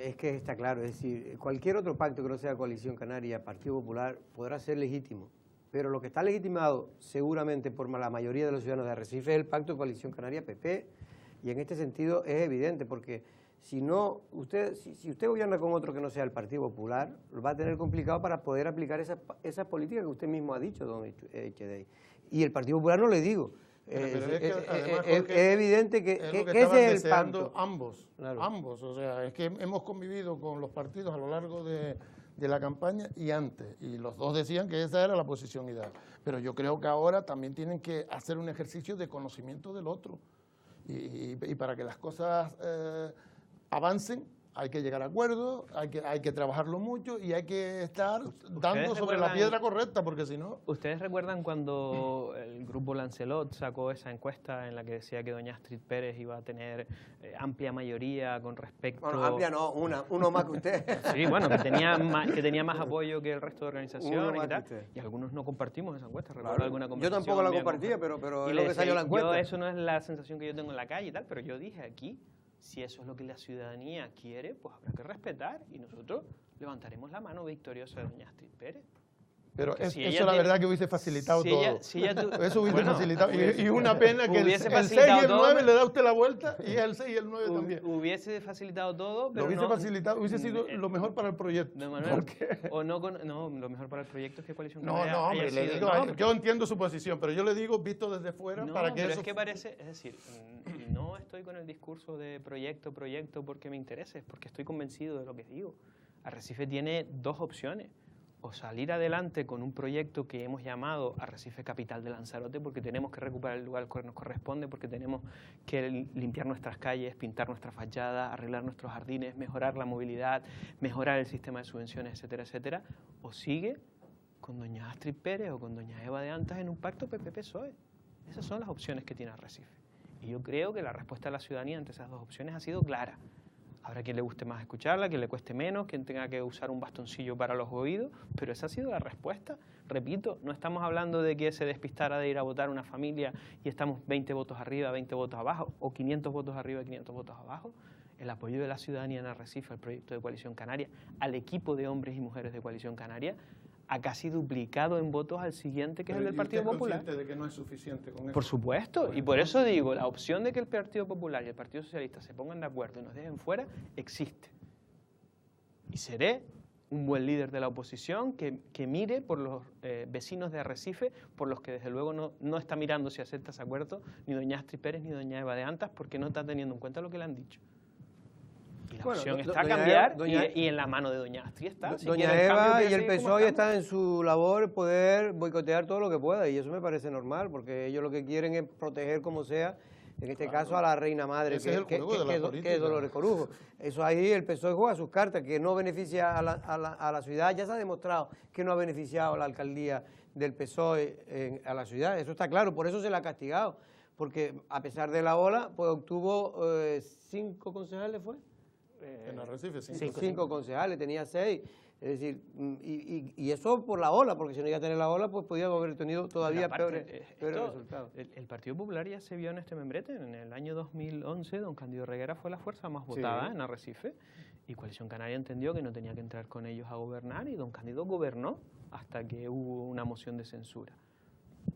[SPEAKER 1] Es que está claro, es decir, cualquier otro pacto que no sea Coalición Canaria, Partido Popular, podrá ser legítimo, pero lo que está legitimado seguramente por la mayoría de los ciudadanos de Arrecife es el pacto de Coalición Canaria-PP, y en este sentido es evidente, porque si usted gobierna con otro que no sea el Partido Popular, lo va a tener complicado para poder aplicar esa política que usted mismo ha dicho, don Echedey. Y el Partido Popular no le digo. Es evidente que ese es el pacto.
[SPEAKER 2] Ambos, claro. Ambos, o sea, es que hemos convivido con los partidos a lo largo de la campaña y antes, y los dos decían que esa era la posición ideal. Pero yo creo que ahora también tienen que hacer un ejercicio de conocimiento del otro. Y para que las cosas avancen hay que llegar a acuerdos, hay que trabajarlo mucho y hay que estar dando sobre la piedra correcta, porque si no...
[SPEAKER 8] ¿Ustedes recuerdan cuando el grupo Lancelot sacó esa encuesta en la que decía que doña Astrid Pérez iba a tener amplia mayoría con respecto...
[SPEAKER 1] Bueno, amplia no, uno más que usted.
[SPEAKER 8] Sí, bueno, que tenía más apoyo que el resto de organizaciones y tal. Y algunos no compartimos esa encuesta.
[SPEAKER 1] Claro. Alguna yo tampoco la compartía, pero es lo que salió la encuesta.
[SPEAKER 8] Eso no es la sensación que yo tengo en la calle y tal, pero yo dije aquí... Si eso es lo que la ciudadanía quiere, pues habrá que respetar y nosotros levantaremos la mano victoriosa de doña Astrid Pérez.
[SPEAKER 2] Pero eso la verdad que hubiese facilitado todo. Eso hubiese facilitado. Y una pena que el 6 y el 9 le da a usted la vuelta y el 6 y el 9 también.
[SPEAKER 8] Hubiese facilitado todo, pero
[SPEAKER 2] hubiese sido lo mejor para el proyecto.
[SPEAKER 8] No, Manuel, lo mejor para el proyecto es que Coalición Canaria
[SPEAKER 2] No, hombre, le digo, yo entiendo su posición, pero yo le digo, visto desde fuera, para que
[SPEAKER 8] pero
[SPEAKER 2] eso...
[SPEAKER 8] es que parece, es decir, no estoy con el discurso de proyecto porque me interese, es porque estoy convencido de lo que digo. Arrecife tiene dos opciones. O salir adelante con un proyecto que hemos llamado Arrecife Capital de Lanzarote, porque tenemos que recuperar el lugar que nos corresponde, porque tenemos que limpiar nuestras calles, pintar nuestras fachadas, arreglar nuestros jardines, mejorar la movilidad, mejorar el sistema de subvenciones, etcétera, etcétera. O sigue con doña Astrid Pérez o con doña Eva de Antas en un pacto PP-PSOE. Esas son las opciones que tiene Arrecife. Y yo creo que la respuesta de la ciudadanía ante esas dos opciones ha sido clara. Habrá quien le guste más escucharla, quien le cueste menos, quien tenga que usar un bastoncillo para los oídos, pero esa ha sido la respuesta. Repito, no estamos hablando de que se despistara de ir a votar una familia y estamos 20 votos arriba, 20 votos abajo, o 500 votos arriba y 500 votos abajo. El apoyo de la ciudadanía en Arrecife al proyecto de Coalición Canaria, al equipo de hombres y mujeres de Coalición Canaria, ha casi duplicado en votos al siguiente, que es el del Partido Popular.
[SPEAKER 2] ¿Usted es consciente de que no es suficiente con eso?
[SPEAKER 8] Por supuesto, y por eso digo, la opción de que el Partido Popular y el Partido Socialista se pongan de acuerdo y nos dejen fuera, existe. Y seré un buen líder de la oposición que mire por los vecinos de Arrecife, por los que desde luego no está mirando si acepta ese acuerdo, ni doña Astrid Pérez ni doña Eva de Antas, porque no está teniendo en cuenta lo que le han dicho. Y la opción está a cambiar y en la mano de doña Astrid está.
[SPEAKER 1] Doña Eva y el PSOE están en su labor poder boicotear todo lo que pueda y eso me parece normal porque ellos lo que quieren es proteger como sea, en este caso a la reina madre, que es Dolores Corujo. Eso ahí el PSOE juega sus cartas, que no beneficia a la ciudad. Ya se ha demostrado que no ha beneficiado a la alcaldía del PSOE a la ciudad, eso está claro, por eso se la ha castigado, porque a pesar de la ola, pues obtuvo 5 concejales, ¿fue?
[SPEAKER 2] En Arrecife,
[SPEAKER 1] 5 concejales, tenía 6. Es decir, y eso por la ola, porque si no iba a tener la ola, pues podía haber tenido todavía peores resultados.
[SPEAKER 8] El Partido Popular ya se vio en este membrete. En el año 2011, don Cándido Reguera fue la fuerza más votada en Arrecife, y Coalición Canaria entendió que no tenía que entrar con ellos a gobernar, y don Cándido gobernó hasta que hubo una moción de censura.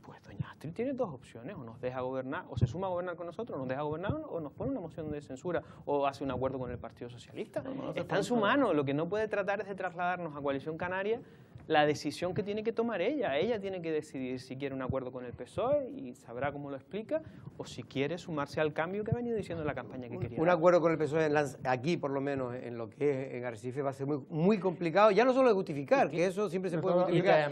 [SPEAKER 8] Pues doña Astrid tiene dos opciones, o nos deja gobernar, o se suma a gobernar con nosotros, nos deja gobernar, o nos pone una moción de censura, o hace un acuerdo con el Partido Socialista. Está en su mano, lo que no puede tratar es de trasladarnos a Coalición Canaria la decisión que tiene que tomar ella. Ella tiene que decidir si quiere un acuerdo con el PSOE, y sabrá cómo lo explica, o si quiere sumarse al cambio que ha venido diciendo en la campaña que quería.
[SPEAKER 1] Un acuerdo con el PSOE aquí, por lo menos, en lo que es en Arrecife, va a ser muy complicado, ya no solo de justificar, que eso siempre se puede justificar,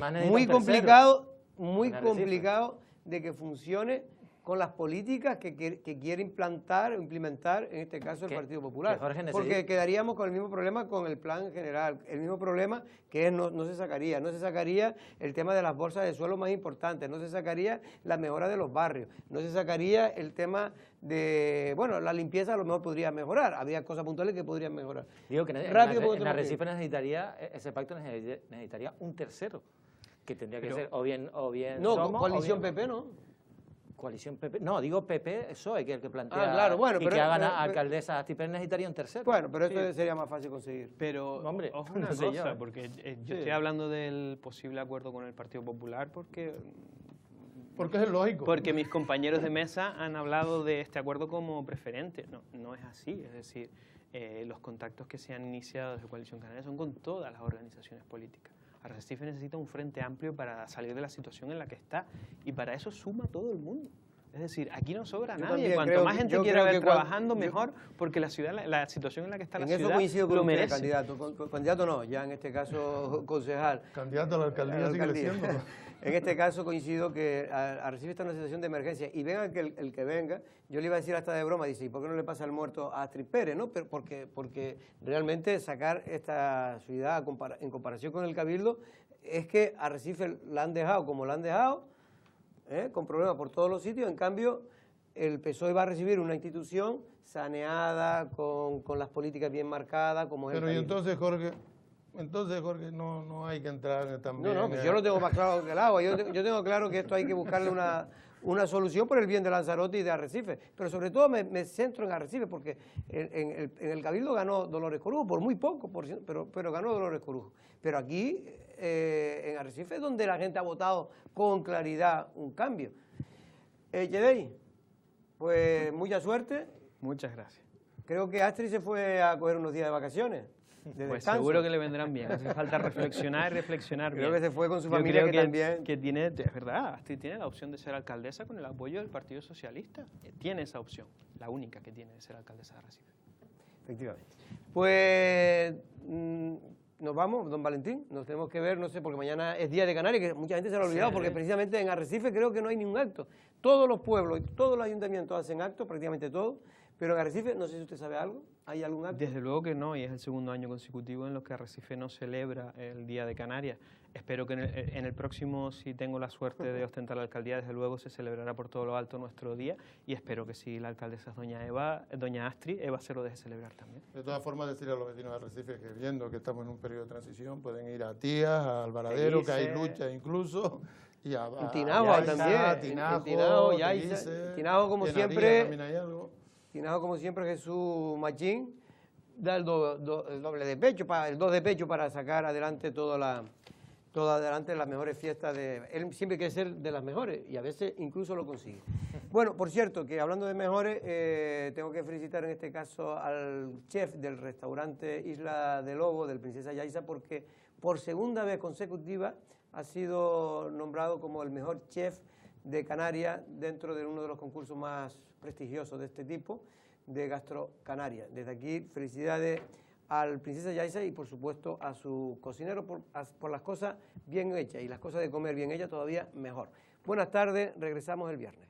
[SPEAKER 1] muy complicado de que funcione con las políticas que quiere implementar, en este caso, el Partido Popular. Porque quedaríamos con el mismo problema con el plan general, el mismo problema que es no se sacaría el tema de las bolsas de suelo más importantes, no se sacaría la mejora de los barrios, no se sacaría el tema de, bueno, la limpieza a lo mejor podría mejorar, habría cosas puntuales que podrían mejorar.
[SPEAKER 4] Digo que en Arrecife necesitaría, ese pacto necesitaría un tercero, que tendría que ser o bien
[SPEAKER 1] no, Somos, coalición PP, ¿no?
[SPEAKER 4] Coalición PP, no, digo PP, PSOE, que es el que plantea
[SPEAKER 1] claro, bueno,
[SPEAKER 4] que hagan alcaldesa Astiperes, necesitaría un tercero.
[SPEAKER 1] Bueno, pero eso sería más fácil conseguir.
[SPEAKER 8] Pero, hombre, ojo una cosa, porque yo estoy hablando del posible acuerdo con el Partido Popular porque
[SPEAKER 2] es lógico.
[SPEAKER 8] Porque mis compañeros de mesa han hablado de este acuerdo como preferente. No es así, es decir, los contactos que se han iniciado desde Coalición Canaria son con todas las organizaciones políticas. Arrecife necesita un frente amplio para salir de la situación en la que está y para eso suma todo el mundo. Es decir, aquí no sobra nadie. Cuanto más gente quiera ver trabajando, mejor, porque la ciudad, la situación en la que está la ciudad,
[SPEAKER 1] en eso coincido con
[SPEAKER 8] lo
[SPEAKER 1] usted,
[SPEAKER 8] merece.
[SPEAKER 1] Candidato no, ya en este caso concejal.
[SPEAKER 2] Candidato a la alcaldía sigue siendo.
[SPEAKER 1] En este caso coincido que Arrecife está en una situación de emergencia y venga el que venga, yo le iba a decir hasta de broma, dice, ¿y por qué no le pasa el muerto a Astrid Pérez? ¿No? Pero porque realmente sacar esta ciudad en comparación con el Cabildo es que a Arrecife la han dejado como la han dejado, con problemas por todos los sitios. En cambio, el PSOE va a recibir una institución saneada, con las políticas bien marcadas, como es el Cabildo.
[SPEAKER 2] Entonces, Jorge, no hay que entrar también...
[SPEAKER 1] No, pues yo lo tengo más claro que el agua. Yo tengo claro que esto hay que buscarle una solución por el bien de Lanzarote y de Arrecife. Pero sobre todo me centro en Arrecife, porque en el Cabildo ganó Dolores Corujo, por muy poco, pero ganó Dolores Corujo. Pero aquí, en Arrecife, es donde la gente ha votado con claridad un cambio. Yedey, pues mucha suerte.
[SPEAKER 8] Muchas gracias.
[SPEAKER 1] Creo que Astrid se fue a coger unos días de vacaciones.
[SPEAKER 8] Pues seguro que le vendrán bien. Hace falta reflexionar y reflexionar bien.
[SPEAKER 1] Creo que se fue con su familia también...
[SPEAKER 8] Que tiene, es verdad, Astrid tiene la opción de ser alcaldesa con el apoyo del Partido Socialista. Tiene esa opción, la única que tiene de ser alcaldesa de Arrecife.
[SPEAKER 1] Efectivamente. Pues nos vamos, don Valentín, nos tenemos que ver, no sé, porque mañana es Día de Canarias, que mucha gente se lo ha olvidado, porque precisamente en Arrecife creo que no hay ningún acto. Todos los pueblos y todos los ayuntamientos hacen actos, prácticamente todos, pero en Arrecife, no sé si usted sabe algo, ¿hay algún acto?
[SPEAKER 8] Desde luego que no, y es el segundo año consecutivo en los que Arrecife no celebra el Día de Canarias. Espero que en el próximo, si tengo la suerte de ostentar la alcaldía, desde luego se celebrará por todo lo alto nuestro día, y espero que si la alcaldesa es doña Astrid, Eva se lo deje celebrar también.
[SPEAKER 2] De todas formas, decirle a los vecinos de Arrecife que viendo que estamos en un periodo de transición, pueden ir a Tías, a Alvaradero, que hay lucha incluso, y a
[SPEAKER 1] Tinajos también, Tinajos como siempre... Tinajos como siempre, Jesús Machín da el doble de pecho, el 2 de pecho para sacar adelante las mejores fiestas. Él siempre quiere ser de las mejores y a veces incluso lo consigue. Bueno, por cierto, que hablando de mejores, tengo que felicitar en este caso al chef del restaurante Isla de Lobo, del Princesa Yaiza, porque por segunda vez consecutiva ha sido nombrado como el mejor chef de Canarias dentro de uno de los concursos más prestigiosos de este tipo, de Gastro Canarias. Desde aquí, felicidades al Princesa Yaiza y, por supuesto, a su cocinero por las cosas bien hechas, y las cosas de comer bien hechas todavía mejor. Buenas tardes, regresamos el viernes.